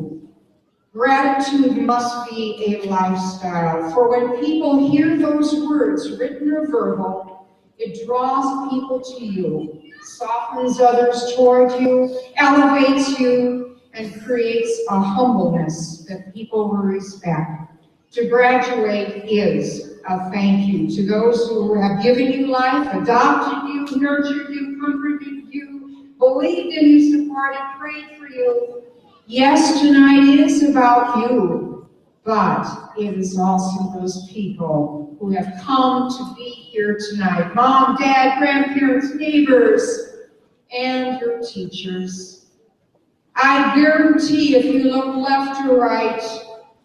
Gratitude must be a lifestyle, for when people hear those words, written or verbal, it draws people to you, softens others toward you, elevates you, and creates a humbleness that people will respect. To graduate is a thank you to those who have given you life, adopted you, nurtured you, comforted you, believed in you, supported, prayed for you. Yes, tonight is about you, but it is also those people who have come to be here tonight. Mom, dad, grandparents, neighbors, and your teachers. I guarantee if you look left or right,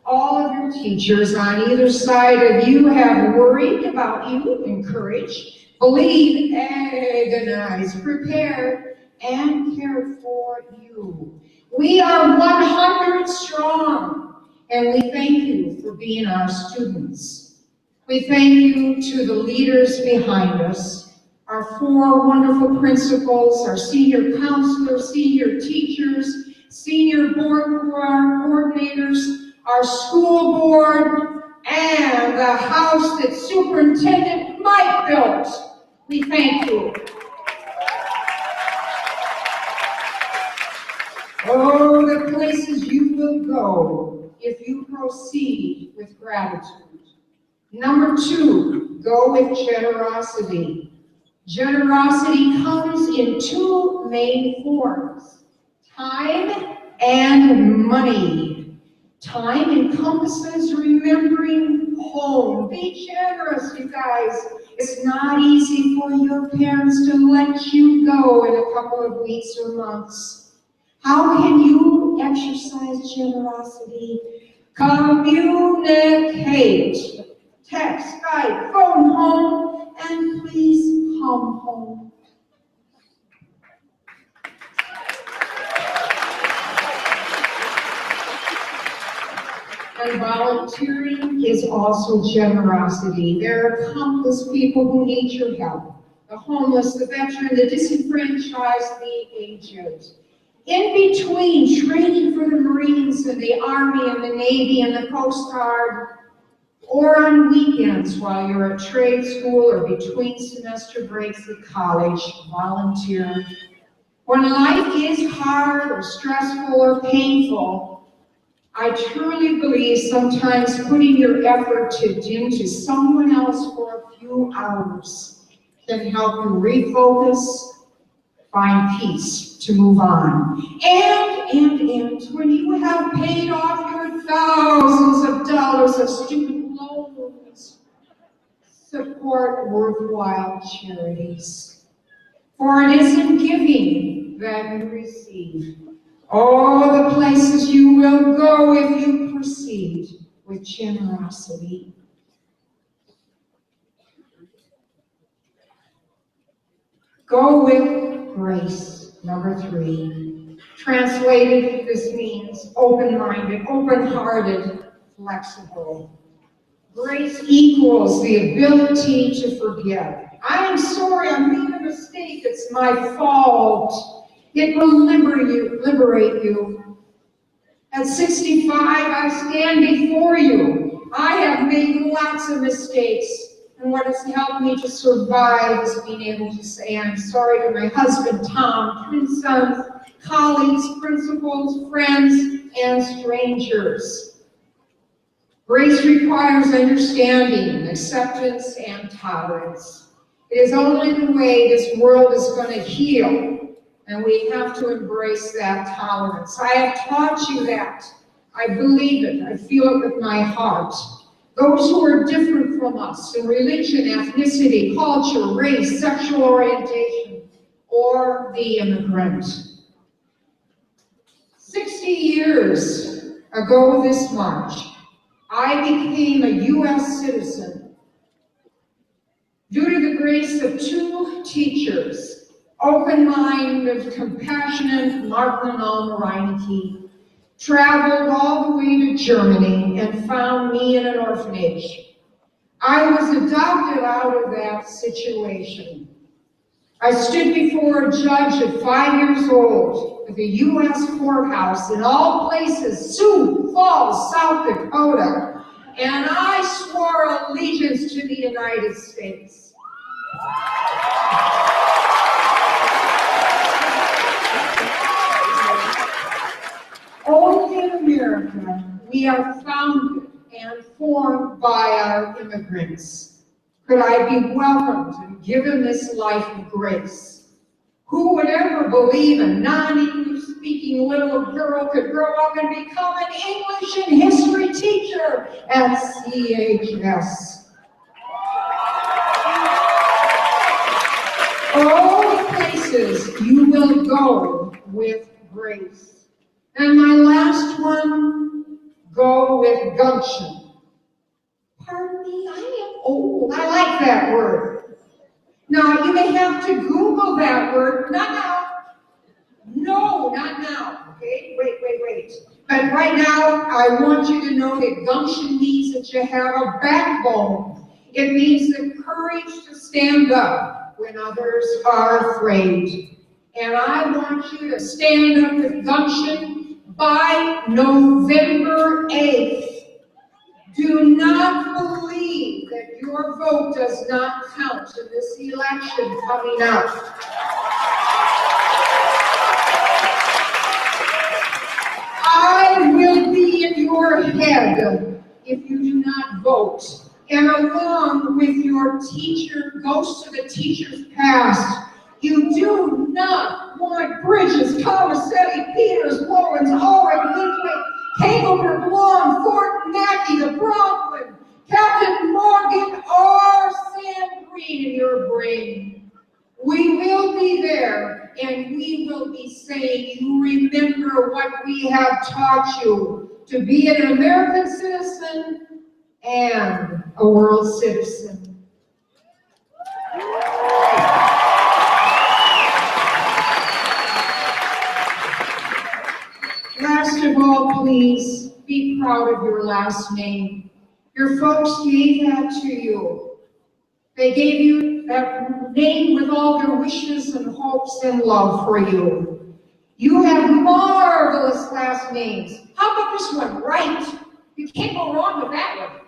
all of your teachers on either side of you have worried about you, encouraged, believed, agonized, prepared, and cared for you. We are 100 strong, and we thank you for being our students. We thank you to the leaders behind us, our 4 wonderful principals, our senior counselors, senior teachers, senior board coordinators, our school board, and the house that Superintendent Mike built. We thank you. Oh, the places you will go if you proceed with gratitude. Number 2, go with generosity. Generosity comes in 2 main forms, time and money. Time encompasses remembering home. Be generous, you guys. It's not easy for your parents to let you go in a couple of weeks or months. How can you exercise generosity? Communicate. Text, Skype, phone home, and please come home. And volunteering is also generosity. There are countless people who need your help. The homeless, the veteran, the disenfranchised, the aged. In between training for the Marines and the Army and the Navy and the Coast Guard, or on weekends while you're at trade school or between semester breaks at college, volunteer. When life is hard or stressful or painful, I truly believe sometimes putting your effort into someone else for a few hours can help you refocus, find peace to move on. And when you have paid off your thousands of dollars of student loans, support worthwhile charities. For it is in giving that you receive. All the places you will go if you proceed with generosity. Go with grace, number 3. Translated, this means open-minded, open-hearted, flexible. Grace equals the ability to forgive. I'm sorry, I made a mistake, it's my fault. It will liberate you. At 65, I stand before you. I have made lots of mistakes, And what has helped me to survive is being able to say I'm sorry to my husband, Tom, 3 sons, colleagues, principals, friends, and strangers. Grace requires understanding, acceptance, and tolerance. It is only the way this world is going to heal, and we have to embrace that tolerance. I have taught you that. I believe it. I feel it with my heart. Those who are different from us in religion, ethnicity, culture, race, sexual orientation, or the immigrant. 60 years ago this March, I became a U.S. citizen due to the grace of 2 teachers, open-minded, compassionate Martin Almereinke, traveled all the way to Germany and found me in an orphanage. I was adopted out of that situation. I stood before a judge at 5 years old at the U.S. courthouse in all places, Sioux Falls, South Dakota, and I swore allegiance to the United States. Only in America, we are founded and formed by our immigrants. Could I be welcomed and given this life of grace? Who would ever believe a non-English speaking little girl could grow up and become an English and history teacher at CHS? All the places you will go with grace. And my last one, go with gumption. Pardon me, I am old. I like that word. Now, you may have to Google that word. Not now. No, not now. Okay, wait. But right now, I want you to know that gumption means that you have a backbone. It means the courage to stand up when others are afraid. And I want you to stand up with gumption by November 8th. Do not believe that your vote does not count in this election coming up. I will be in your head if you do not vote. And along with your teacher, ghost of the teacher's past, you do not want Bridges, Camas, Peters, Lawrence, Ulrich, Ludwig, Hagelberg, Long, Fort Mackey, the Bronwyn, Captain Morgan, or Sam Green in your brain. We will be there, and we will be saying, you remember what we have taught you to be an American citizen and a world citizen. Last of all, please be proud of your last name. Your folks gave that to you. They gave you that name with all their wishes and hopes and love for you. You have marvelous last names. How about this one? Wright. You can't go wrong with that one.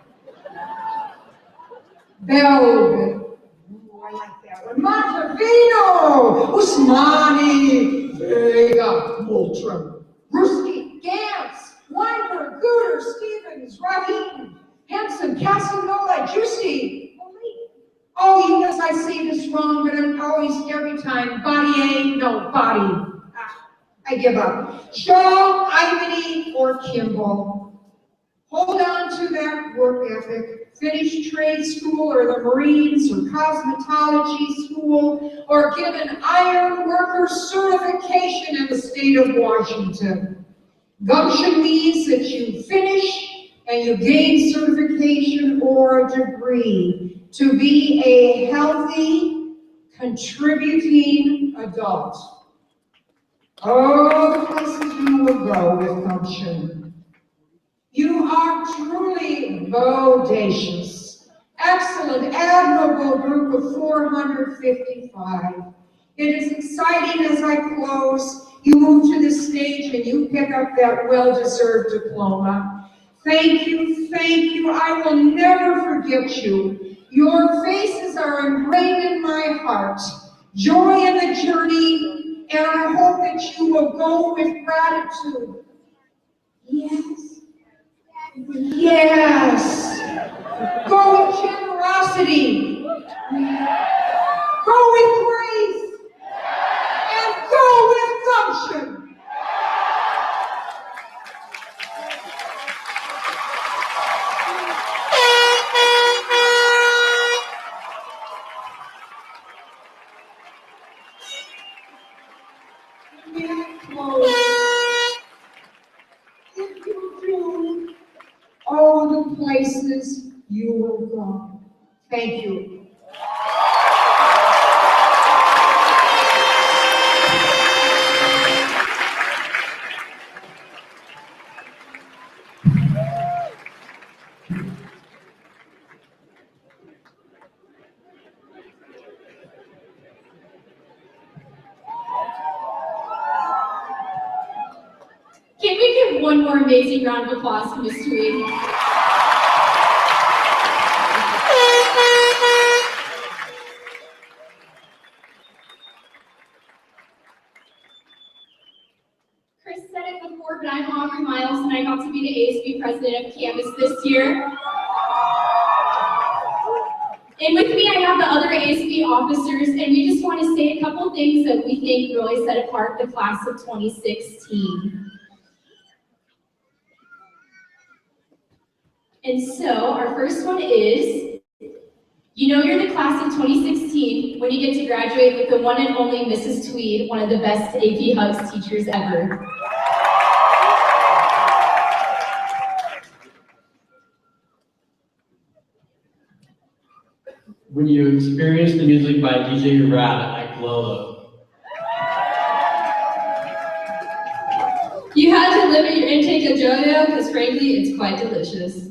Belg. Ooh, I like that one. Montevino. Usmani. Vega. Moultram. Ruski. Gantz. Weinberg. Gooder. Stevens. Rahim. Henson. Casanova. Juicy. Oh, yes, I say this wrong, but I'm always, every time, Body. I give up. Shaw, Ivany, or Kimball. Hold on to that work ethic. Finish trade school or the Marines or cosmetology school or get an iron worker certification in the state of Washington. Gumption means that you finish and you gain certification or a degree to be a healthy, contributing adult. Oh, the places you will go with gumption. You are truly bodacious, excellent, admirable group of 455. It is exciting as I close. You move to the stage and you pick up that well-deserved diploma. Thank you, I will never forget you. Your faces are engraved in my heart. Joy in the journey, and I hope that you will go with gratitude. Yes. Yes. Go with generosity. Go with grace. And go with gumption. If you do all the places you will go. Thank you. Can we give one more amazing round of applause to Miss Tweed? Chris said it before, but I'm Aubrey Miles, and I got to be the ASB president of Camas this year. And with me, I have the other ASB officers, and we just want to say a couple things that we think really set apart the class of 2016. And so, our first one is, you know you're the class of 2016 when you get to graduate with the one and only Mrs. Tweed, one of the best AP Hugs teachers ever. When you experience the music by DJ Rat at Glolo. You had to limit your intake of JoJo because frankly, it's quite delicious.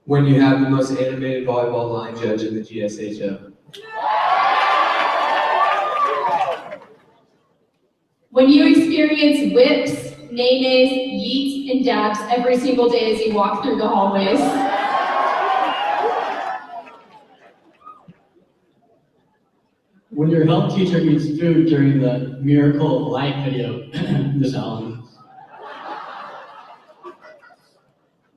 When you have the most animated volleyball line judge in the GSHO. When you experience whips, nays, yeets, and dabs every single day as you walk through the hallways. When your health teacher eats food during the Miracle of Life video, Ms. Allen.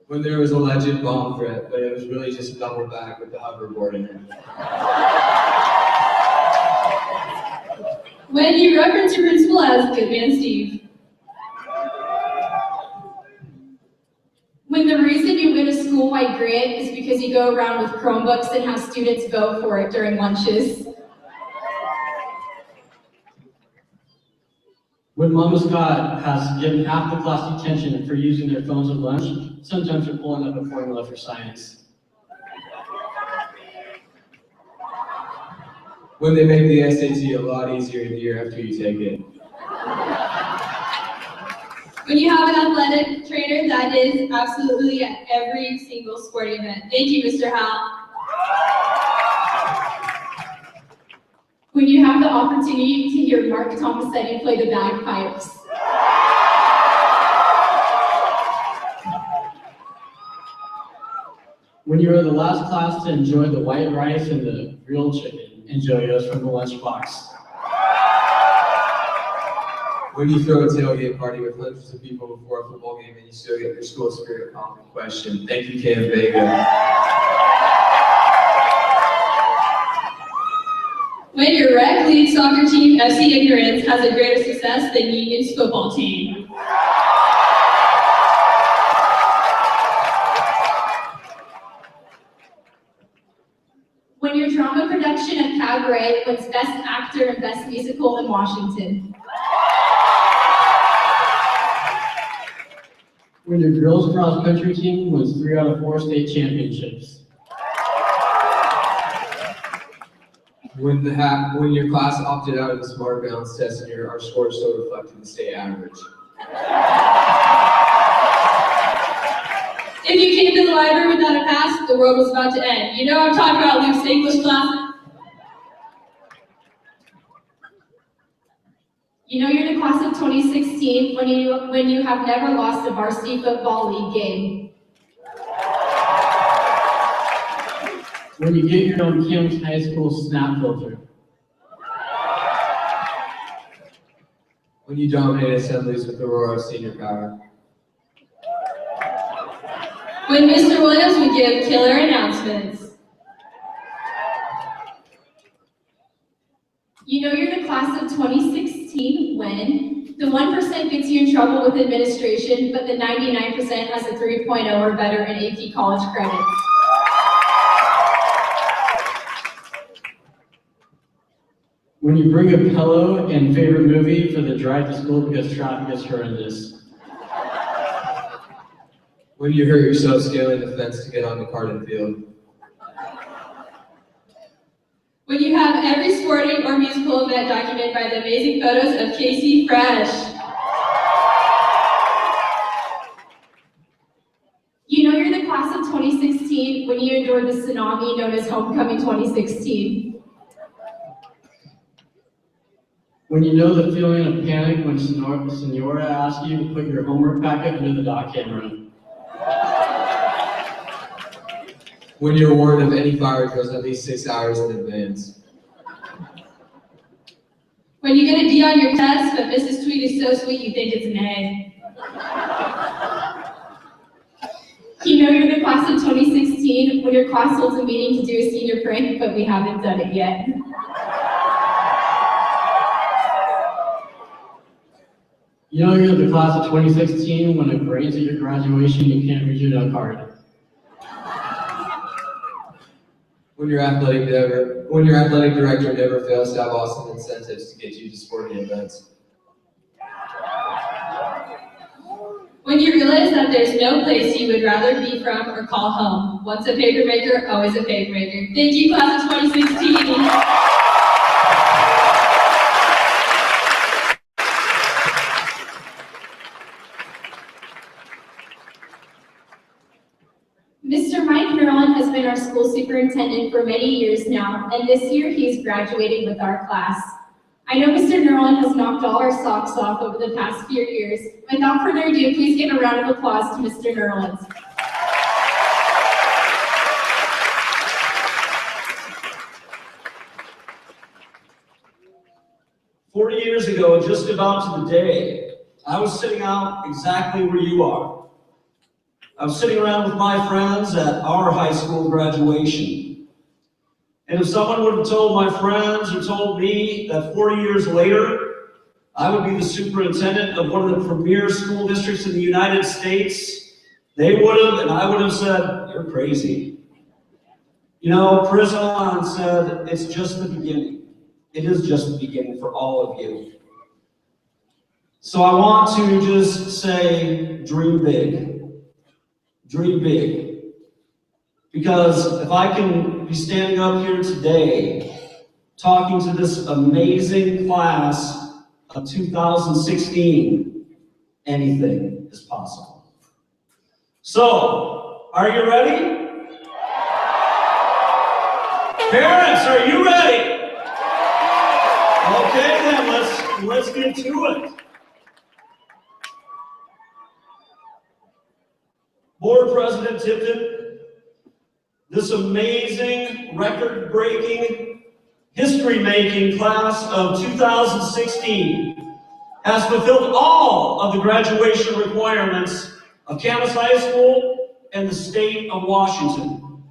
When there was a alleged bomb threat, but it was really just a double bag with the hoverboard in it. When you reference your principal as Good Man Steve. When the reason you win a school-wide grant is because you go around with Chromebooks and have students vote for it during lunches. When Mama Scott has given half the class detention for using their phones at lunch, sometimes they're pulling up a formula for science. When they make the SAT a lot easier the year after you take it. When you have an athletic trainer that is absolutely at every single sporting event. Thank you, Mr. Howell. When you have the opportunity to hear Mark Tomasetti play the bagpipes. When you are the last class to enjoy the white rice and the grilled chicken and JoJo's from the lunchbox. When you throw a tailgate party with hundreds of people before a football game and you still get your school spirit calm in question. Thank you, Cam Vega. When your rec league soccer team, FC Ignorance, has a greater success than Union's football team. When your drama production of Cabaret wins Best Actor and Best Musical in Washington. When your girls cross country team wins 3 out of 4 state championships. When your class opted out of the Smart Balance test and our scores still reflected the state average. If you came to the library without a pass, the world was about to end. You know I'm talking about Luke's English class? You know you're the class of 2016 when you have never lost a varsity football league game. When you get your own Camas High School snap filter. When you dominate assemblies with the roar of senior power. When Mr. Williams would give killer announcements. You know you're the class of 2016 when the 1% gets you in trouble with administration, but the 99% has a 3.0 or better in AP college credits. When you bring a pillow and favorite movie for the drive to school because traffic is horrendous. When you hurt yourself scaling the fence to get on the Carden field. When you have every sporting or musical event documented by the amazing photos of Casey Fresh. You know you're the class of 2016 when you endured the tsunami known as Homecoming 2016. When you know the feeling of panic when Senora asks you to put your homework packet under the dock camera. When you're warned of any fire drills at least 6 hours in advance. When you get a D on your test, but Mrs. Tweed is so sweet you think it's an A. You know you're the class of 2016 when your class holds a meeting to do a senior prank, but we haven't done it yet. You know you're the class of 2016 when it rains at your graduation you can't reach your note card. When your athletic director never fails to have awesome incentives to get you to sporting events. When you realize that there's no place you would rather be from or call home. Once a paper maker, always a paper maker. Thank you, class of 2016. Mr. Mike Nerlin has been our school superintendent for many years now, and this year he's graduating with our class. I know Mr. Nerlin has knocked all our socks off over the past few years. Without further ado, please give a round of applause to Mr. Nerlin. 40 years ago, just about to the day, I was sitting out exactly where you are. I was sitting around with my friends at our high school graduation. And if someone would have told my friends or told me that 40 years later, I would be the superintendent of one of the premier school districts in the United States, they would have, and I would have said, "You're crazy." You know, Chris Hahn said, "It's just the beginning." It is just the beginning for all of you. So I want to just say, dream big. Dream big. Because if I can be standing up here today, talking to this amazing class of 2016, anything is possible. So, are you ready? Parents, are you ready? Okay then, let's get to it. Board President Tipton, this amazing, record-breaking, history-making class of 2016 has fulfilled all of the graduation requirements of Camas High School and the state of Washington.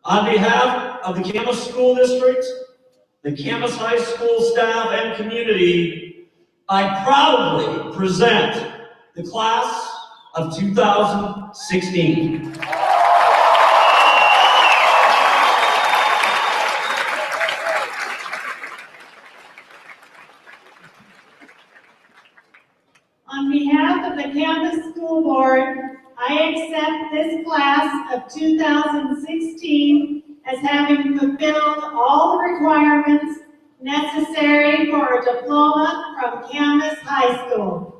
On behalf of the Camas School District, the Camas High School staff and community, I proudly present the class of 2016. On behalf of the Camas School Board, I accept this class of 2016 as having fulfilled all the requirements necessary for a diploma from Camas High School.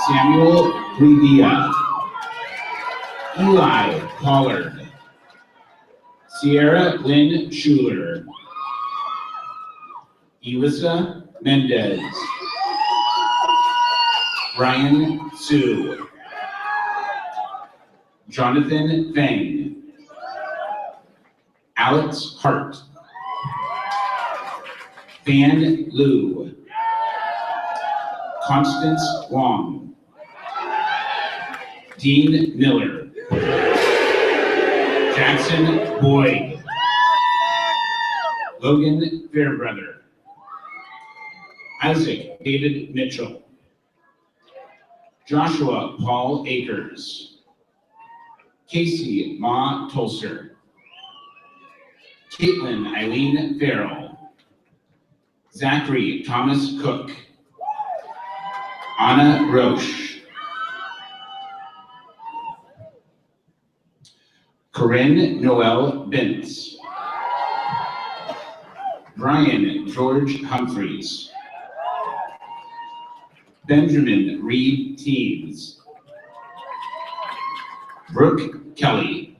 Samuel Revilla, Eli Pollard, Sierra Lynn Schuler, Elisa Mendez, Ryan Sue, Jonathan Fang, Alex Hart, Fan Liu, Constance Wong, Dean Miller, Jackson Boyd, Logan Fairbrother, Isaac David Mitchell, Joshua Paul Akers, Casey Ma Tolster, Caitlin Eileen Farrell, Zachary Thomas Cook, Anna Roche, Corinne Noel Bentz, Brian George Humphreys, Benjamin Reed Teens, Brooke Kelly,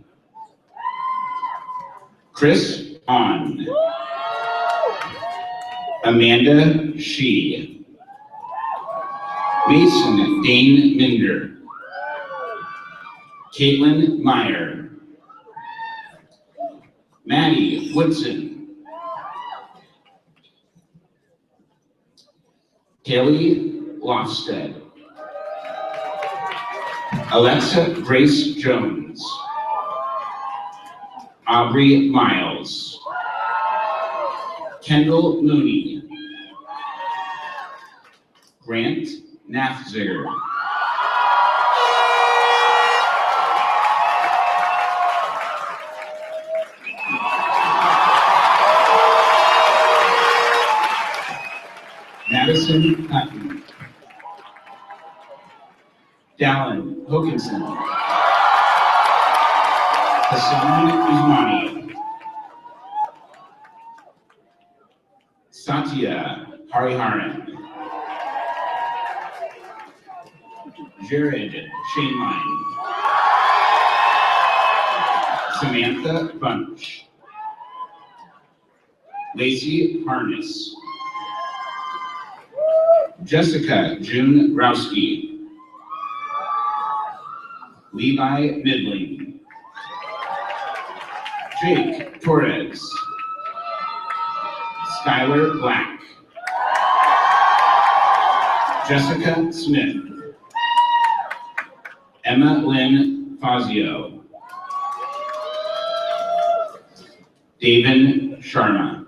Chris On, Amanda Shee, Mason Dane Minder, Caitlin Meyer, Maddie Woodson, Kelly Lofsted, Alexa Grace Jones, Aubrey Miles, Kendall Mooney, Grant Nafziger, Madison Hutton, Dallin Hokinson, Hassan Usmani, Satya Hariharan, Jared Shainline, Samantha Bunch, Lacey Harness, Jessica June Rowski, Levi Midling, Jake Torres, Skylar Black, Jessica Smith, Emma Lynn Fazio, David Sharma.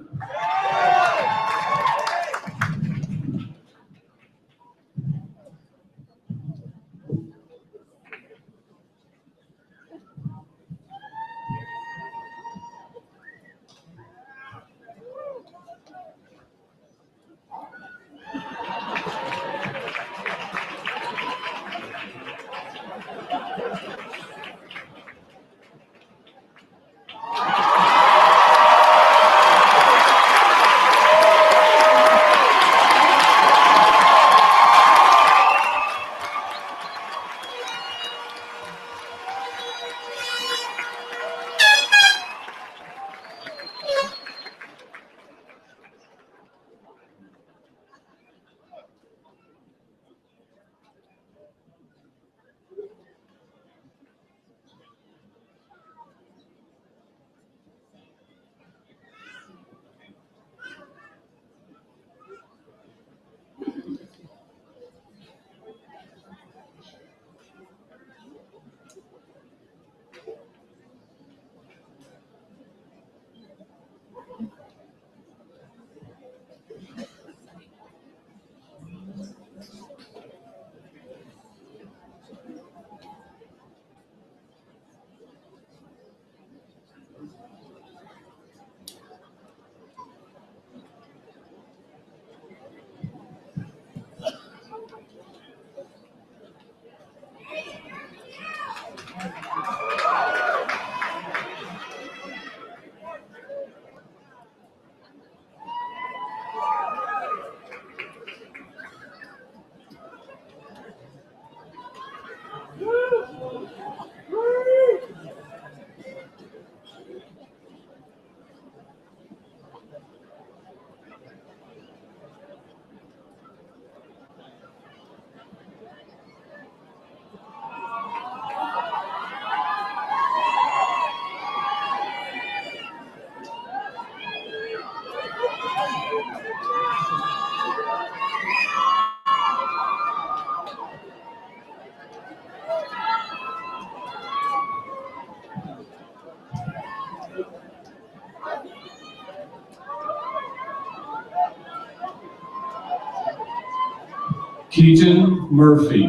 Keaton Murphy.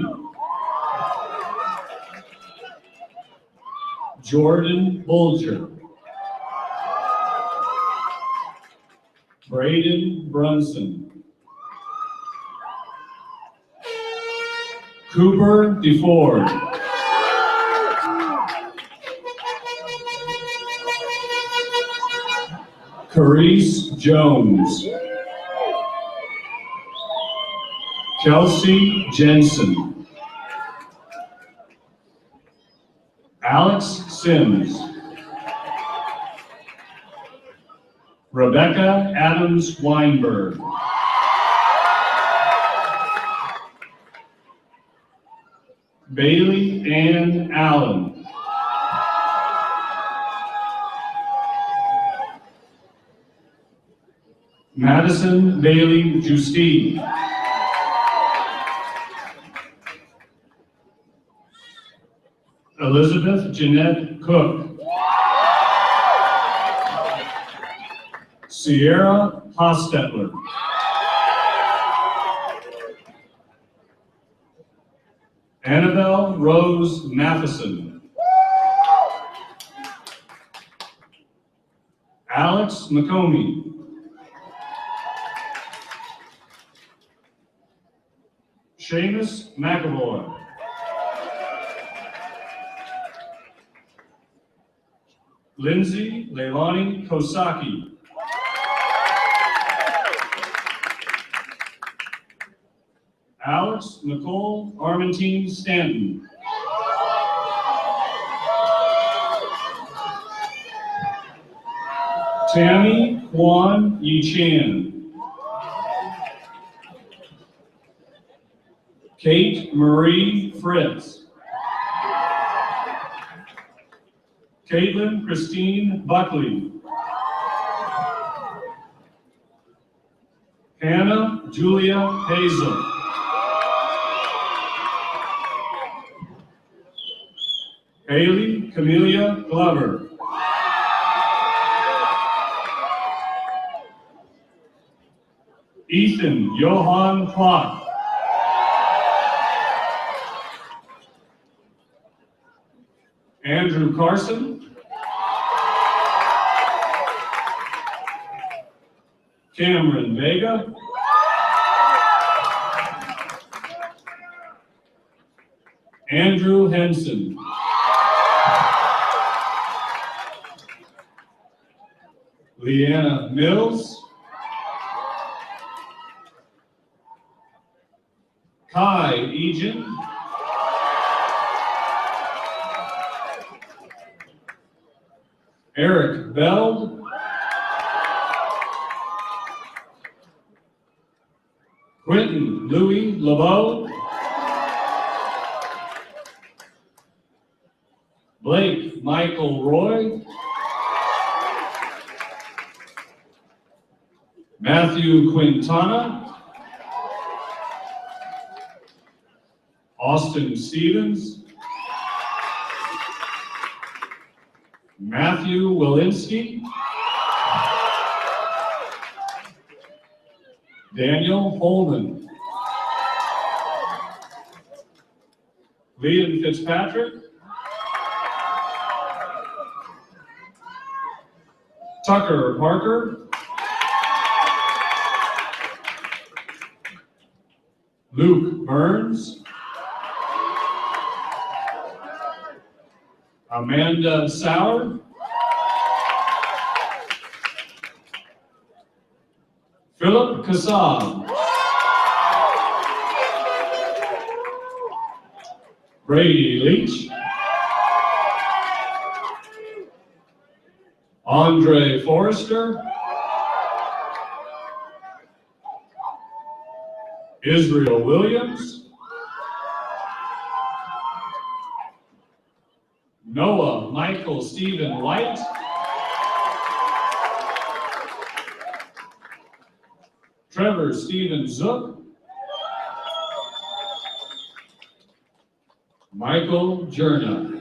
Jordan Bulger. Braden Brunson. Cooper DeFord. Carice Jones. Kelsey Jensen. Alex Sims. Rebecca Adams Weinberg. Bailey Ann Allen. Madison Bailey Justine. Elizabeth Jeanette Cook. Sierra Hostetler. Annabelle Rose Matheson. Alex McComey. Seamus McAvoy. Lindsay Leilani Kosaki. Alex Nicole Armentine Stanton. Tammy Kwan Yi-Chan. Kate Marie Fritz. Caitlin Christine Buckley. Hannah Julia Hazel. Haley Camelia Glover. Ethan Johann Clark. Andrew Carson. Cameron Vega. Andrew Henson. Leanna Mills. Kai Egan. Eric Beld. Quentin Louis LeBeau. Blake Michael Roy. Matthew Quintana. Austin Stevens. Matthew Walensky. Daniel Holman. Liam Fitzpatrick. Tucker Parker. Luke Burns. Amanda Sauer. Philip Kassab. Brady Leach. Andre Forrester. Israel Williams. Noah Michael Stephen White. Trevor Stephen Zook, Michael Jerna.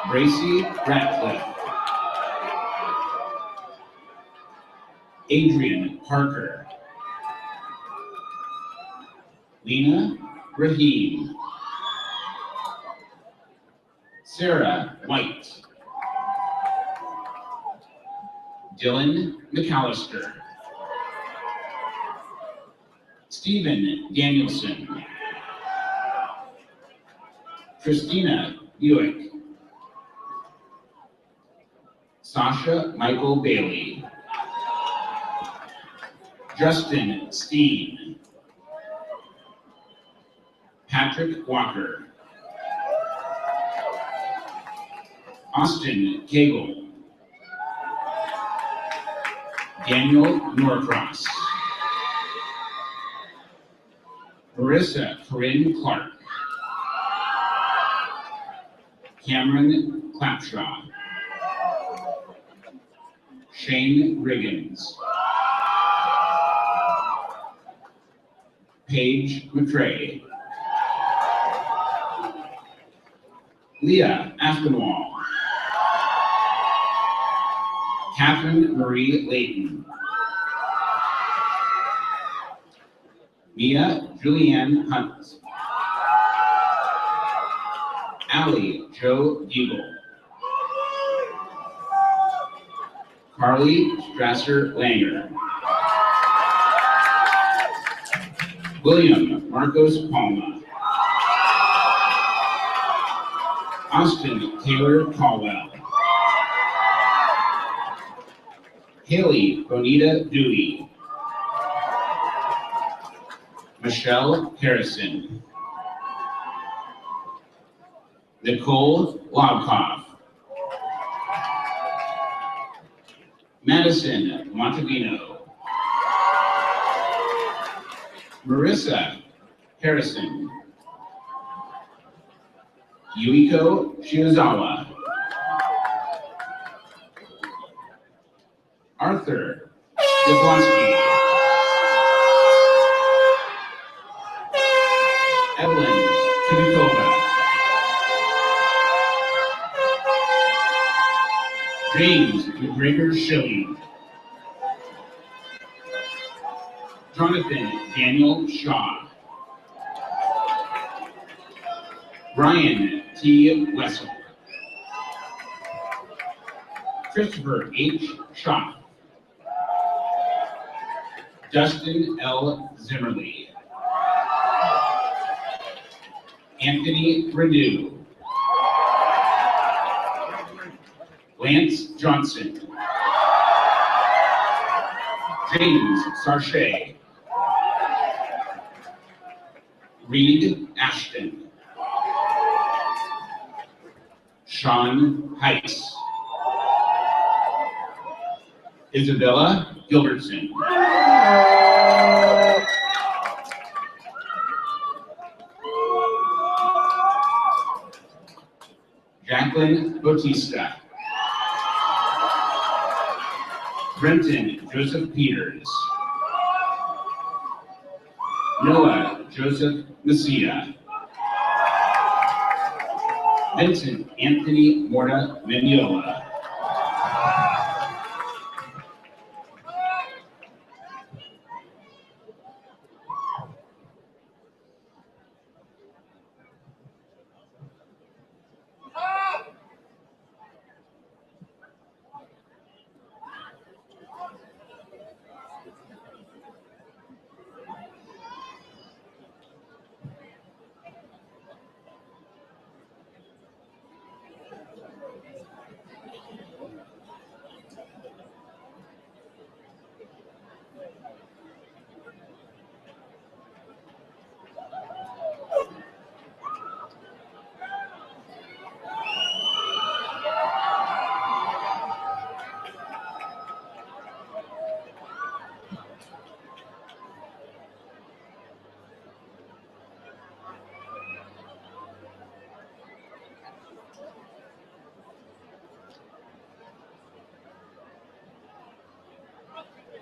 Gracie Ratcliffe, Adrian Parker, Lena Rahim, Sarah White, Dylan McAllister, Stephen Danielson, Christina Buick, Sasha Michael Bailey, Justin Steen, Patrick Walker, Austin Cagle, Daniel Norcross, Marissa Corinne Clark, Cameron Clapshaw, Shane Riggins, Paige McCrae, Leah Aspinwall, Catherine Marie Layton, Mia Julianne Hunt, Allie Jo Giegel, Carly Strasser Langer, William Marcos Palma, Austin Taylor Caldwell, Haley Bonita Dewey, Michelle Harrison, Nicole Lobkoff, Madison Montevino, Marissa Harrison, Yuiko Shiozawa, Arthur Jablonski, Evelyn Kubikova, James McGregor Schilling, Jonathan Daniel Shaw, Brian T. Wessel, Christopher H. Shaw, Dustin L. Zimmerly, Anthony Renew, Lance Johnson, James Sarche, Reed Ashton, Sean Heiss, Isabella Gilbertson, Jacqueline Bautista, Brenton Joseph Peters, Noah Joseph Messia. Vincent Anthony Morta Mignola.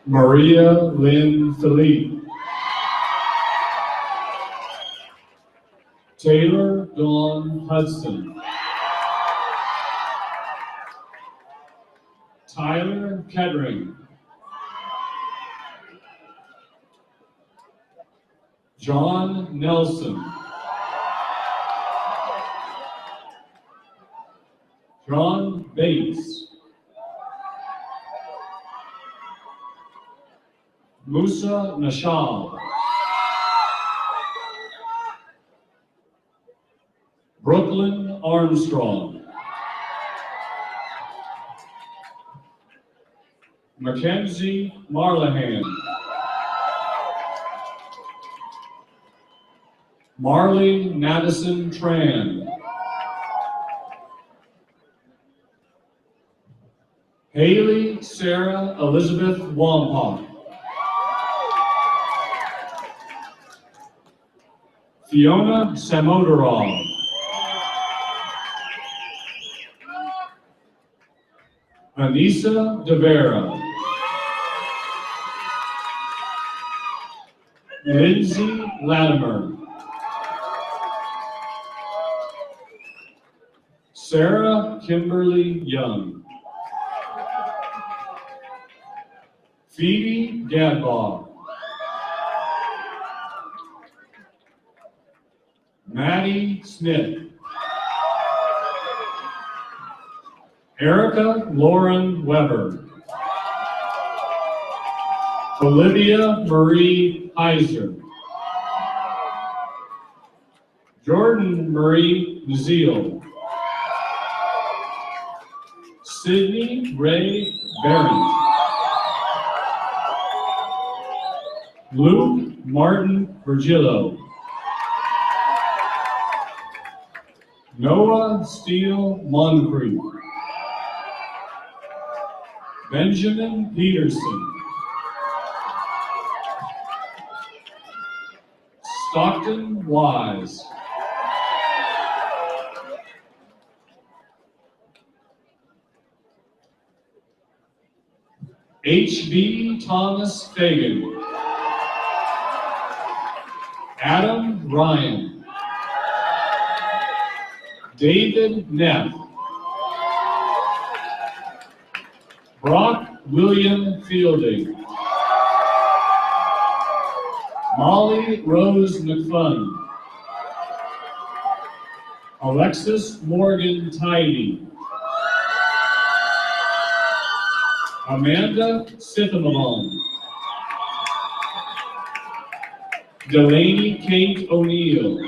Maria Lynn Philippe. Taylor Dawn Hudson. Tyler Kettering. John Nelson. John Bates. Musa Nashal. Brooklyn Armstrong. Mackenzie Marlahan. Marley Madison Tran. Haley Sarah Elizabeth Wampach. Fiona Samodorov. Anissa De Vera. Lindsay Latimer. Sarah Kimberly Young. Phoebe Gadbaugh. Maddie Smith. Erica Lauren Weber. Olivia Marie Heiser. Jordan Marie Maziel. Sydney Ray Barron. Luke Martin Virgilio. Noah Steele Moncrief. Benjamin Peterson. Stockton Wise. H.B. Thomas Fagan. Adam Ryan. David Neff. Brock William Fielding. Molly Rose McFun. Alexis Morgan Tidy. Amanda Sithamalon. Delaney Kate O'Neill.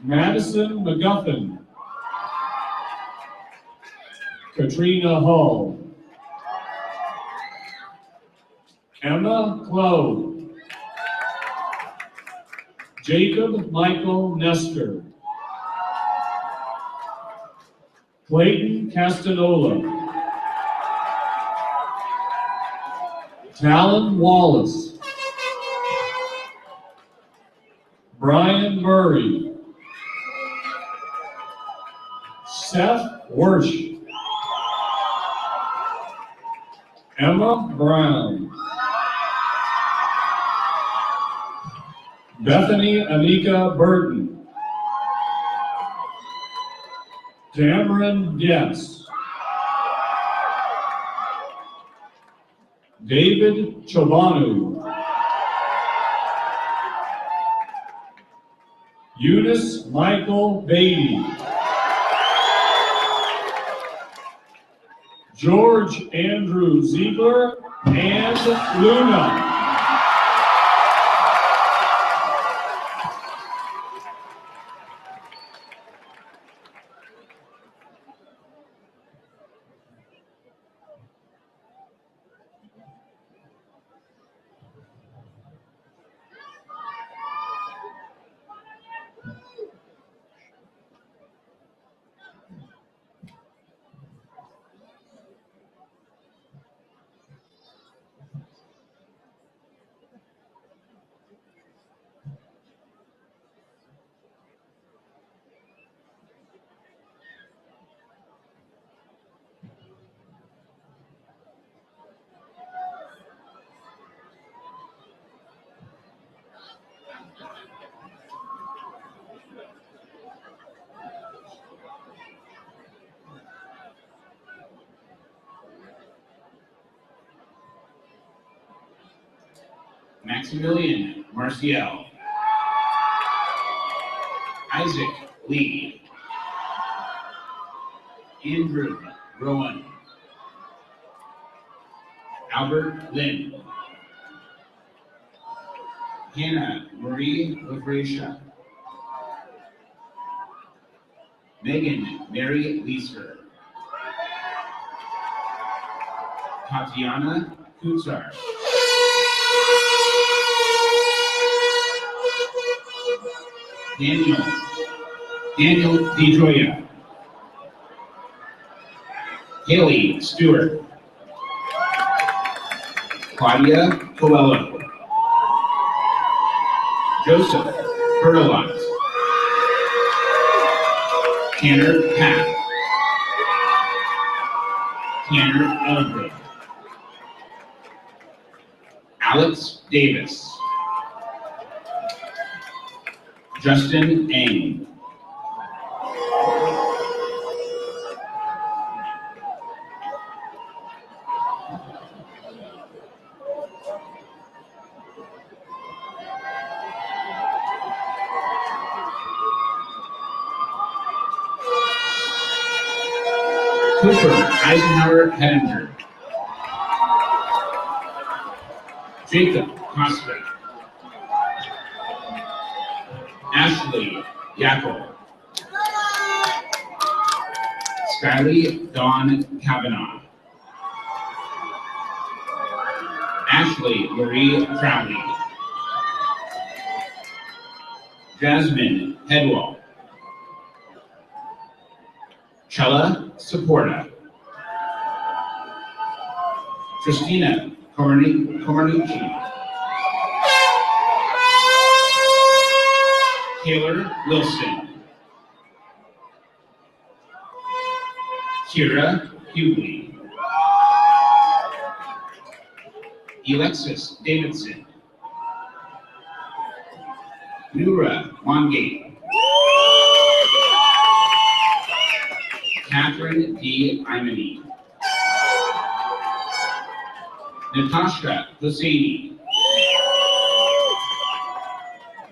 Madison McGuffin. Katrina Hall. Emma Clough. Jacob Michael Nestor. Clayton Castanola. Talon Wallace. Brian Murray. Seth Wersch. Emma Brown. Bethany Anika Burton. Cameron Guess. David Chobanu. Eunice Michael Beatty. George Andrew Ziegler and Luna. Maximilian Marcial. Isaac Lee. Andrew Rowan. Albert Lynn. Hannah Marie Lavracia. Megan Mary Leeser. Tatiana Kutsar. Daniel DeJoya. Haley Stewart. Claudia Coelho. Joseph Bertolat. Tanner Pack. Tanner Eldred. Alex Davis. Justin Eng. Cooper Eisenhower Hedinger. Jacob Costa. Ashley Yackel. Skyly Dawn Kavanaugh. Ashley Marie Crowley. Jasmine Headwell. Chella Saporta. Christina Comarnucci. Taylor Wilson. Kira Hughley. Alexis Davidson. Nura Wangate. Catherine D. Imani. Natasha Hosseini.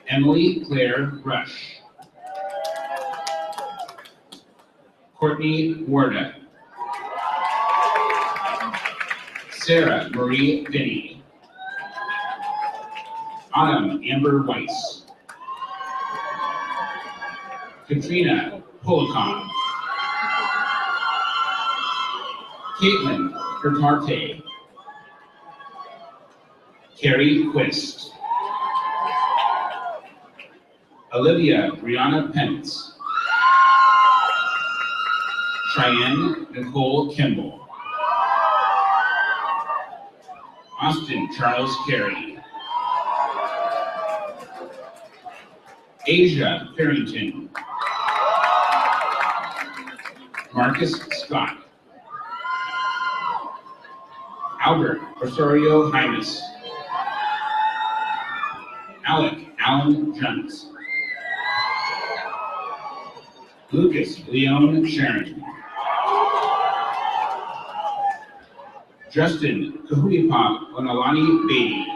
Emily Claire Rush. Courtney Warda. Sarah Marie Finney. Autumn Amber Weiss. Katrina Policon. Caitlin Hurtarte. Carrie Quist. Olivia Brianna Pence. Cheyenne Nicole Kimball. Austin Charles Carey. Asia Farrington. Marcus Scott. Albert Osorio Hymas. Alec Alan Jones. Lucas Leon Sharon. Justin Kahutipop Onalani Beatty.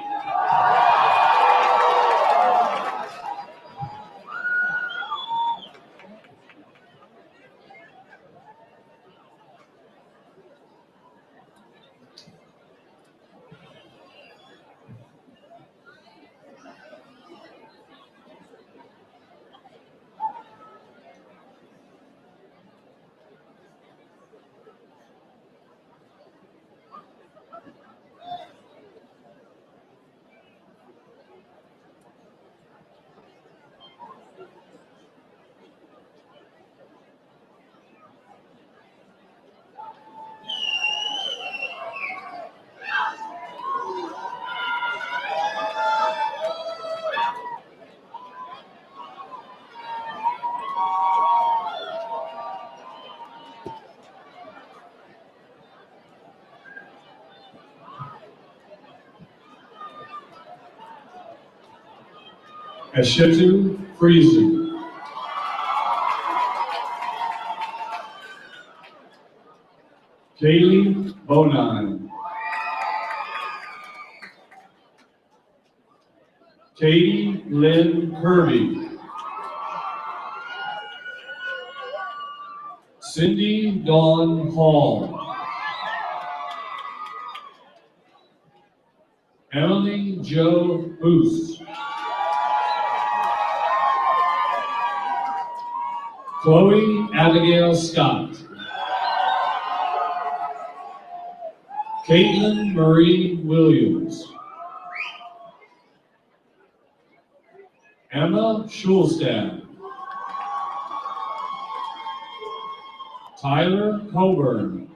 Eshetu Friesen. Kaylee Bonine. Katie Lynn Kirby. Cindy Dawn Hall. Emily Jo Boos. Chloe Abigail Scott. Caitlin Marie Williams. Emma Schulstad. Tyler Coburn.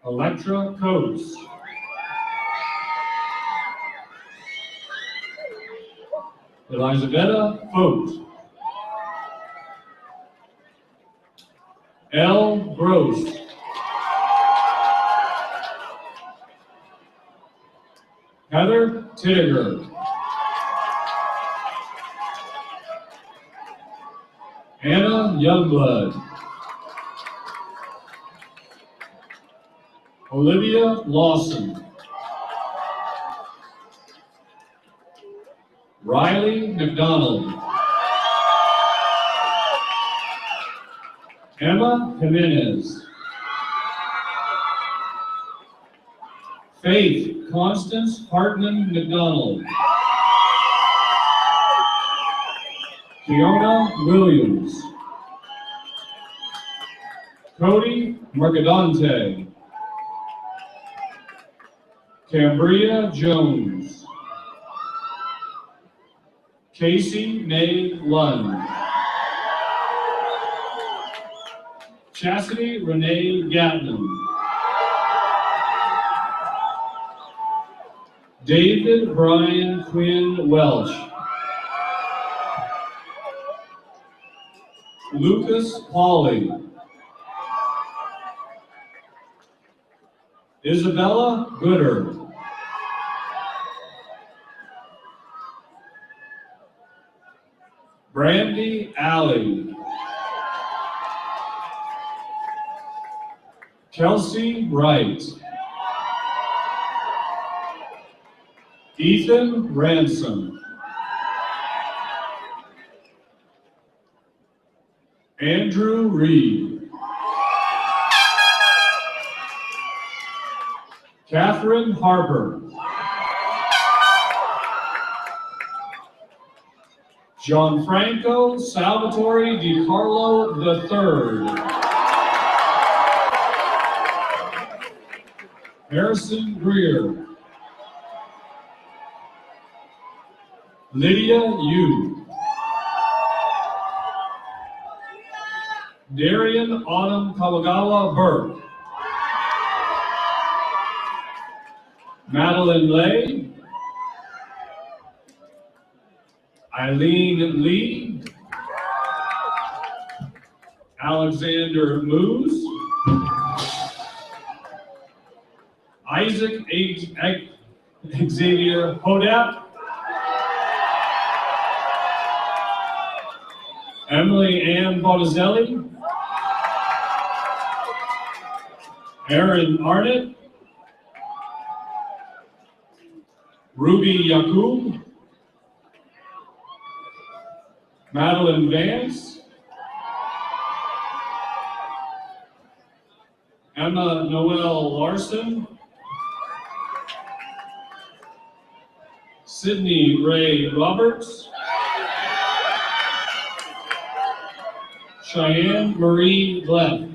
Electra Coates. Elizabetta Fote. L. Gross. Heather Tittiger. Anna Youngblood. Olivia Lawson. Riley McDonald. Emma Jimenez. Faith Constance Hartman McDonald. Fiona Williams. Cody Mercadante. Cambria Jones. Casey May Lund. Chastity Renee Gatman. David Brian Quinn Welch. Lucas Hawley. Isabella Gooder. Brandy Alley. Kelsey Wright. Ethan Ransom. Andrew Reed. Catherine Harper. Gianfranco Salvatore Di Carlo III. Harrison Greer. Lydia Yu. Darian Autumn Kawagawa Burke. Madeline Lay. Eileen Lee. Alexander Moose. Isaac Xavier Hodap, Emily Ann Bottizelli, Aaron Arnett, Ruby Yakub, Madeline Vance, Emma Noel Larson, Sydney Ray Roberts, Cheyenne Marie Glenn.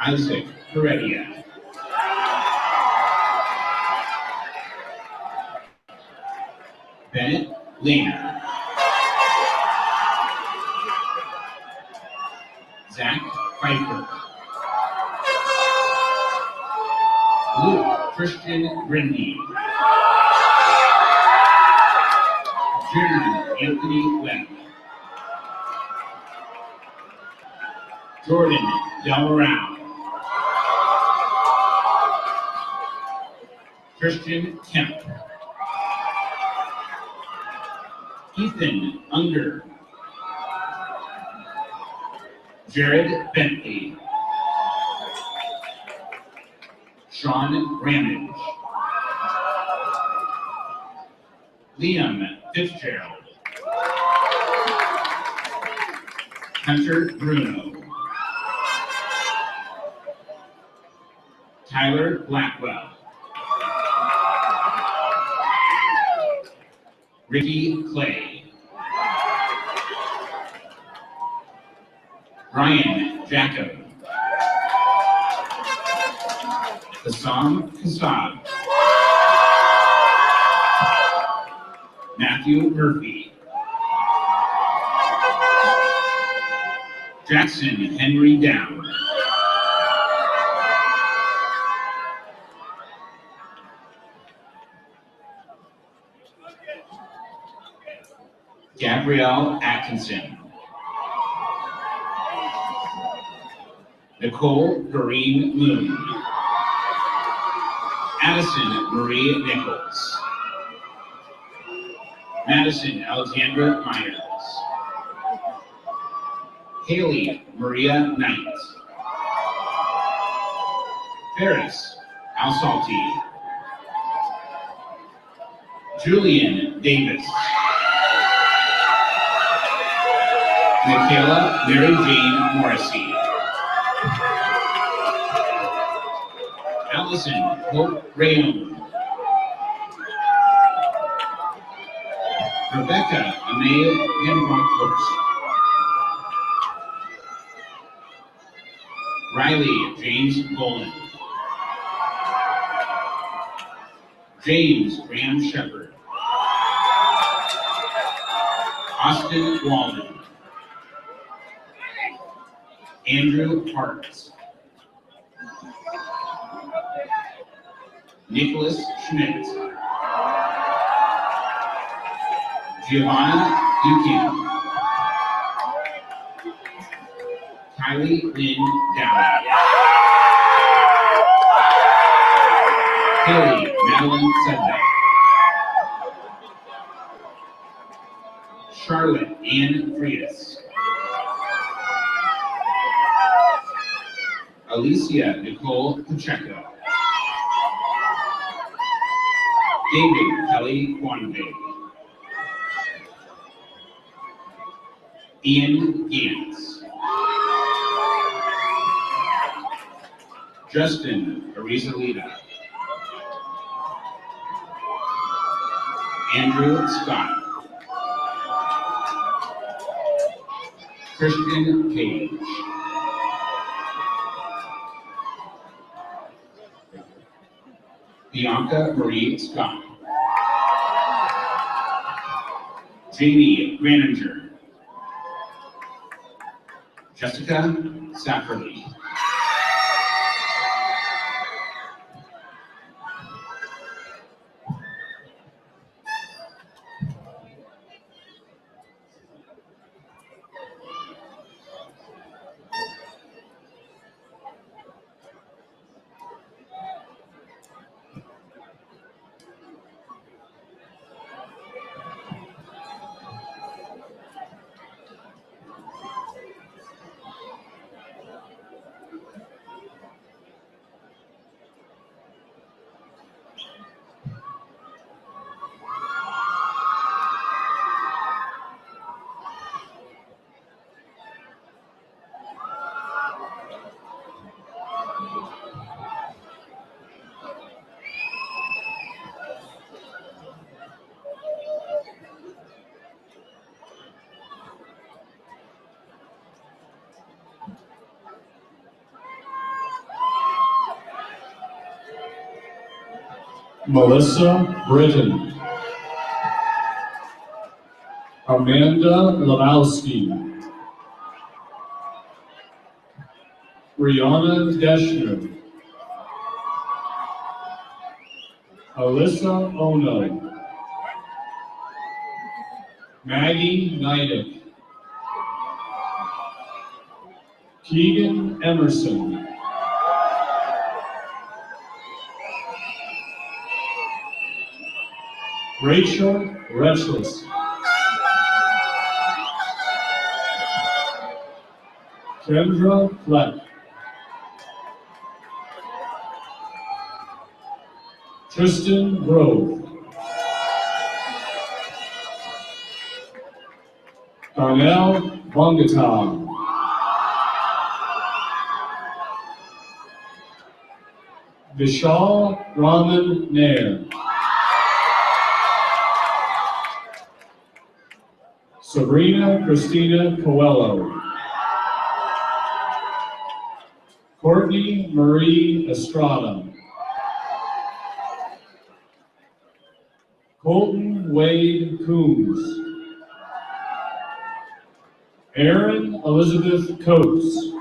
Isaac Heredia. Bennett Lehner. Zach Pfeiffer. Luke Christian Grindy. Jeremy Anthony Webb. Jordan Delround. Christian Kemp. Ethan Unger. Jared Bentley. Sean Ramage. Liam Fitzgerald. Hunter Bruno. Tyler Blackwell. Ricky Clay. Ryan Jacob. Hassan Kassab. Matthew Murphy. Jackson Henry Down. Gabrielle Atkinson. Nicole Doreen Moon. Addison Marie Nichols. Madison Alexandra Myers. Haley Maria Knight. Ferris Alsalti. Julian Davis. Michaela Mary Jane Morrissey. Allison Hope Rayon. Rebecca Amaya Gambrock. Riley James Boland. James Graham Shepard. Austin Walden. Andrew Parks. Nicholas Schmidt. Giovanna Dukin. Kylie Lynn Downey. Haley Madeline Sedbeck. Charlotte Ann Frias. Alicia Nicole Pacheco. David Kelly Quanbe. Ian Gantz. Justin Arizalita. Andrew Scott. Christian Page. Bianca Marie Scott. Jamie Graninger. Jessica Safferly. Melissa Britton. Amanda Lamowski. Brianna Deschner. Alyssa Ono. Maggie Neidick. Keegan Emerson. Rachel Retchless. Kendra Fleck. Tristan Grove. Darnell Bongaton. Vishal Raman Nair. Sabrina Christina Coelho. Courtney Marie Estrada. Colton Wade Coombs. Erin Elizabeth Coates.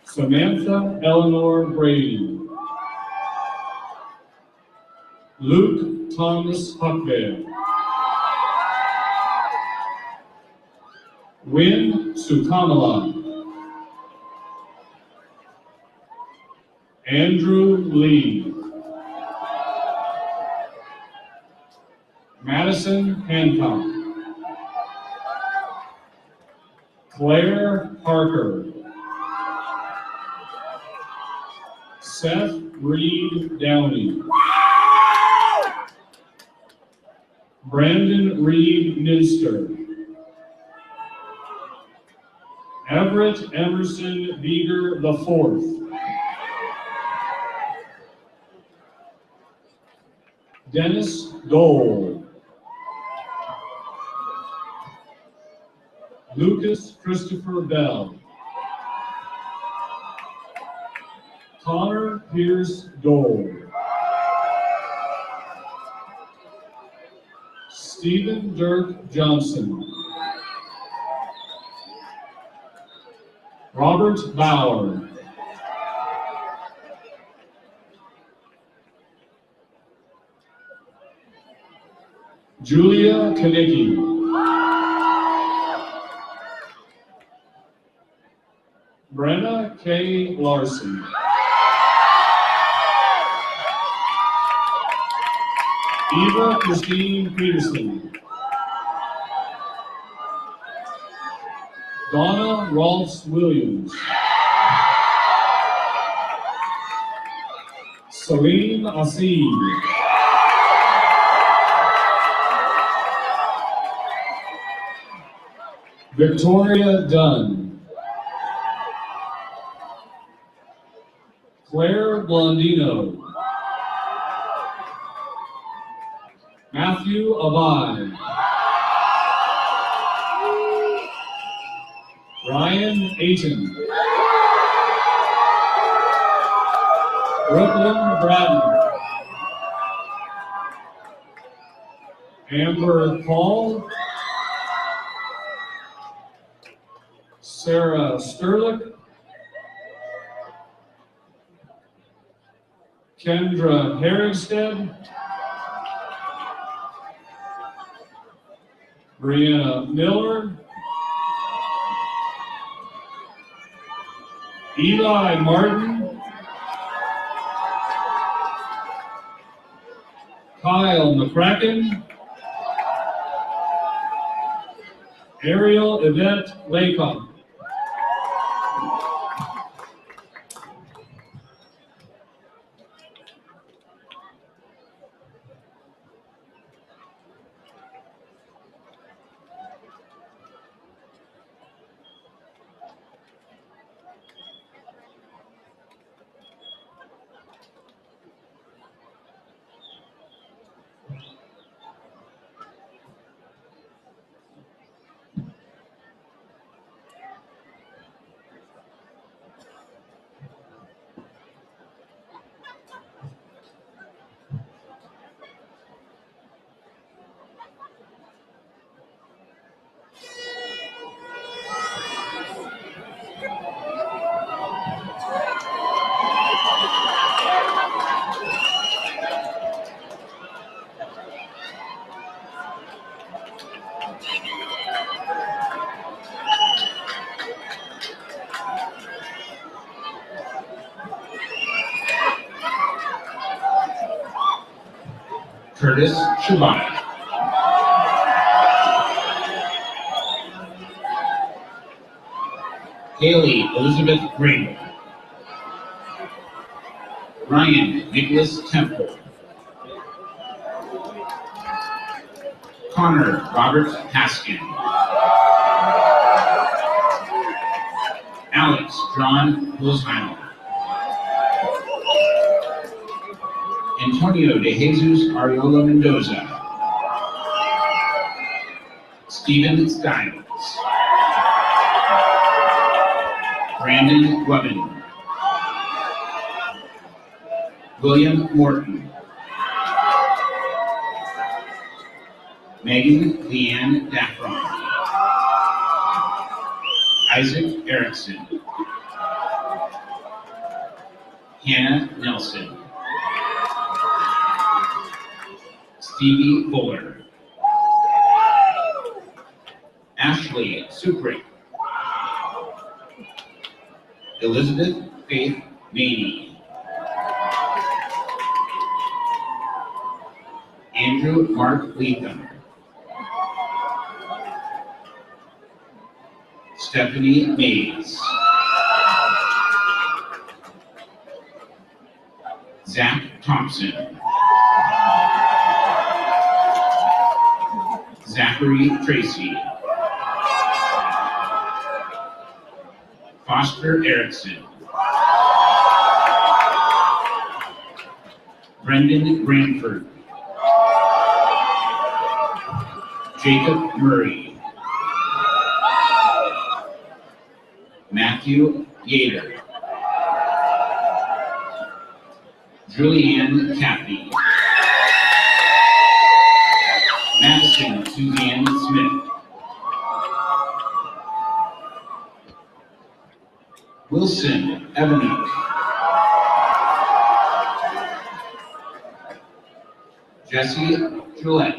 Samantha Eleanor Brady. Luke Thomas Huckbear. Win Sukamala. Andrew Lee. Madison Hancock. Claire Parker. Seth Reed Downey. Brandon Reed Minster. Everett Emerson Beeger IV. Dennis Dole. Lucas Christopher Bell. Connor Pierce Dole. Stephen Dirk Johnson. Robert Bauer. Julia Kanicki. Brenna K. Larson. Eva Christine Peterson. Donna Rolfs Williams. Salim Asim. Victoria Dunn. Claire Blondino. Matthew Abide. Ryan Ayton. Brooklyn Bratton. Amber Paul. Sarah Sterlick. Kendra Herringsted. Brianna Miller. Eli Martin. Kyle McCracken. Ariel Yvette Laycock. Curtis Shabbat. Haley Elizabeth Grable. Ryan Nicholas Temple. Connor Robert Haskin. Alex John Lozano. Antonio de Jesus Ariola Mendoza. Stephen Stiles. Brandon Levin. William Morton. Megan Leanne Daffron. Isaac Erickson. Hannah Nelson. Stevie Fuller. Ashley Suprick. Elizabeth Faith Maney. Andrew Mark Leatham. Stephanie Mays. Zach Thompson. Zachary Tracy. Foster Erickson. Brendan Branford. Jacob Murray. Matthew Yater. Julianne Cappy. Madison Suzanne Smith. Wilson Evanek. Jesse Gillette.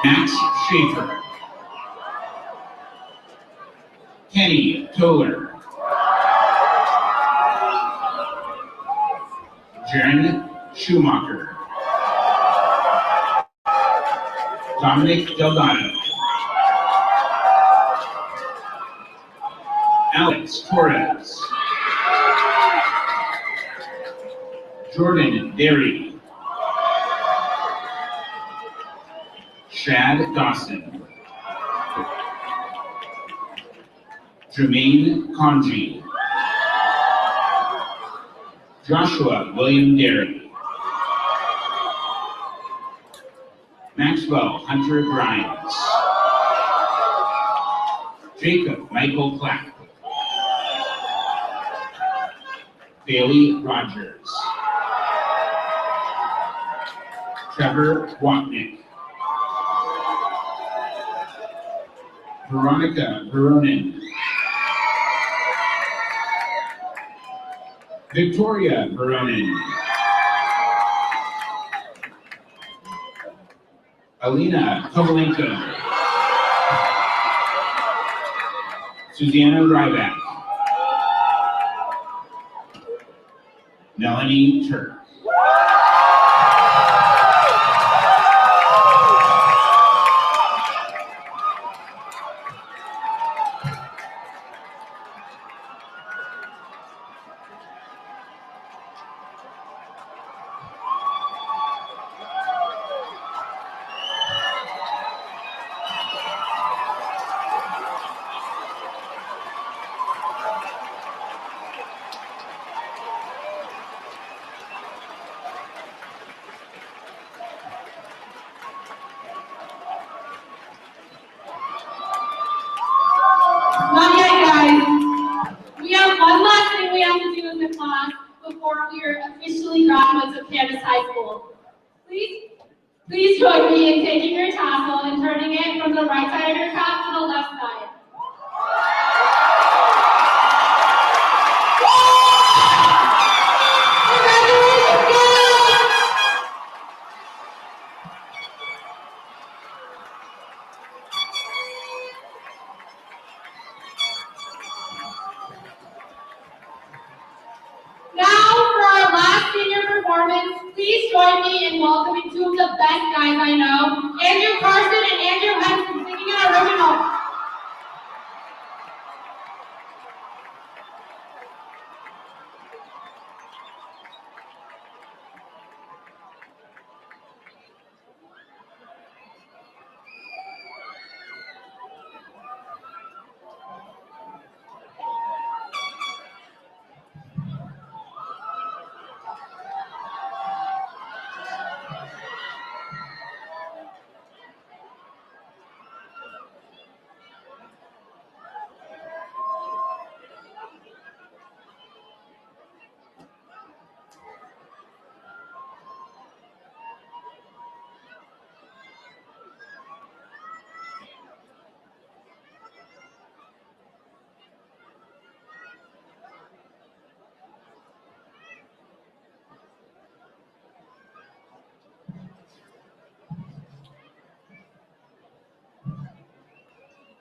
Max Schaefer. Kenny Toller. Jaron Schumacher. Dominic Delgado. Alex Torres. Jordan Derry. Shad Dawson. Jermaine Conji. Joshua William Derry. Maxwell Hunter Grimes. Jacob Michael Clapp. Bailey Rogers. Trevor Watnick. Veronica Veronin. Victoria Veronin. Alina Kovalenko. Susanna Ryback. Melanie Turk. Not yet, guys. We have one last thing we have to do in the class before we are officially graduates of Camas High School. Please join me in taking your tassel and turning it from the right side of your cap to the left side. Congratulations, guys! Now, for our last senior performance, please join me in welcoming two of the best guys I know, Andrew Carson and Andrew Henson, singing an original.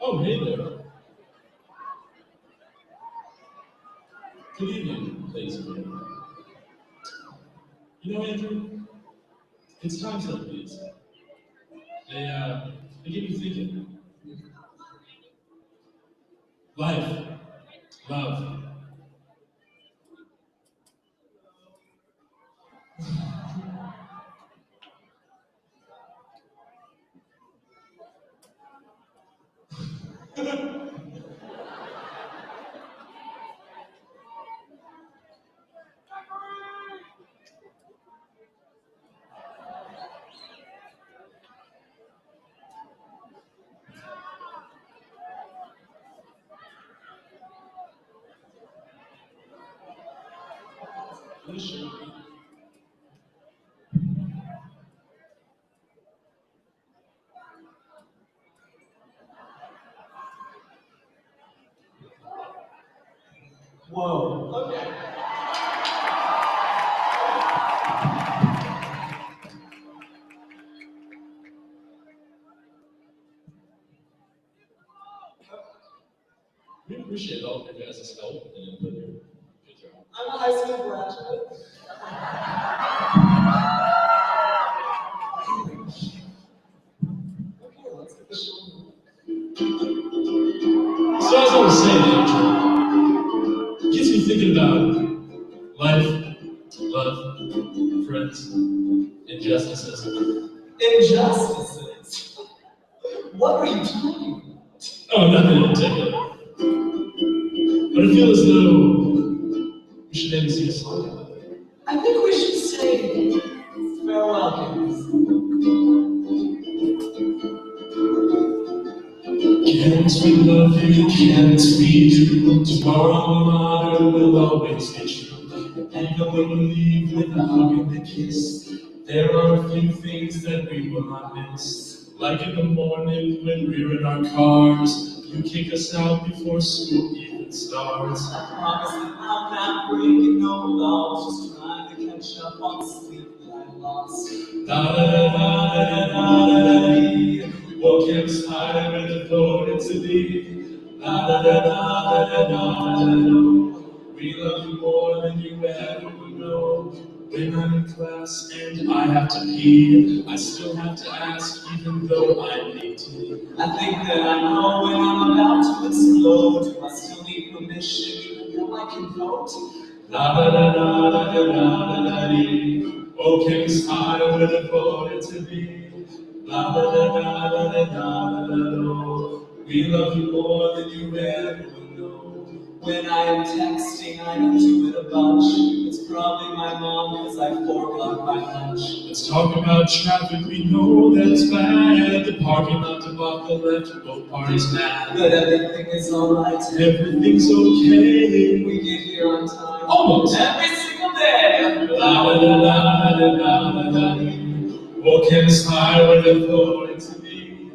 Oh, hey there. Good evening, ladies and gentlemen. You know, Andrew, it's times like these. They get me thinking. Life, love. Whoa, okay. We appreciate all of your guys' help and input here. Good job. I'm a high school graduate. Okay, let's get the show moving. So as I was saying, Andrew, it gets me thinking about life, love, friends, injustices. Injustices? What are you talking about? Oh, nothing in particular. But I feel as though we should maybe sing a song about it. I think we should say farewell, Camas. Can't we love you, can't we do? Tomorrow no matter will always be true. Even when we leave with a hug and a kiss, there are a few things that we will not miss. Like in the morning when we're in our cars, you kick us out before school even starts. I promise that I'm not breaking no laws, just trying to catch up on sleep that I lost. Da da da da da da da da. We walk inside with the floor to leave. Da da da da da da da da. We love you more than you ever will know. When I'm in class and I have to pee, I still have to ask even though I'm 18. I think that I know when I'm about to explode. Do I still need permission even though I can vote? La da da da da da da da da. Oh, Kim's high with a voted to be. La da da da da da da da. We love you more than you ever will know. When I am texting, I don't do it a bunch. It's probably my mom because I forgot my lunch. Let's talk about traffic, we know that's bad. The parking lot debacle left both parties mad. But everything is alright. Everything's okay. We get here on time. Almost. Every single day. La da da da da da da da. Walking as high where the floor to be.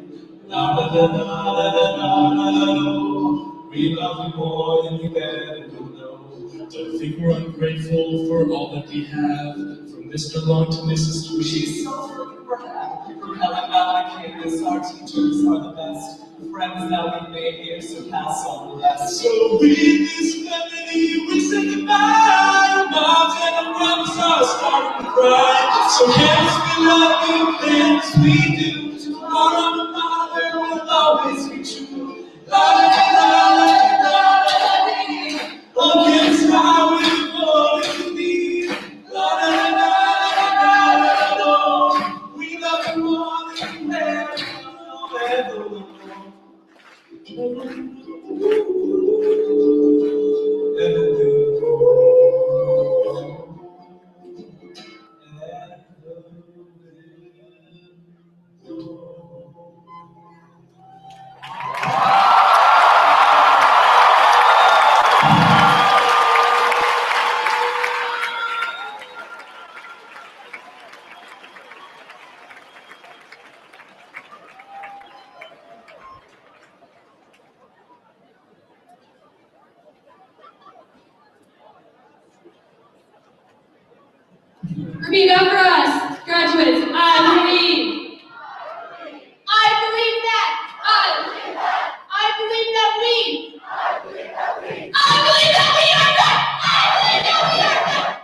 La da da da da da da da. We love you more than you ever will know. Don't think we're ungrateful for all that we have. From Mr. Long to Mrs. Tweed. She's so freaking happy for coming out of Camas. Our teachers are the best. The friends that we made here surpass all the rest. So with this family, we say goodbye. Moms and our brothers are starting to cry. So yes, we love you, yes we do. Tomorrow the mother will always be true. La la la la la la la. Oh, kids, how we going to be? La la la la la la la. We love you more than you ever will. Repeat after us, graduates. I believe. I believe that. I believe that we. I believe that we are good. I believe that we are good.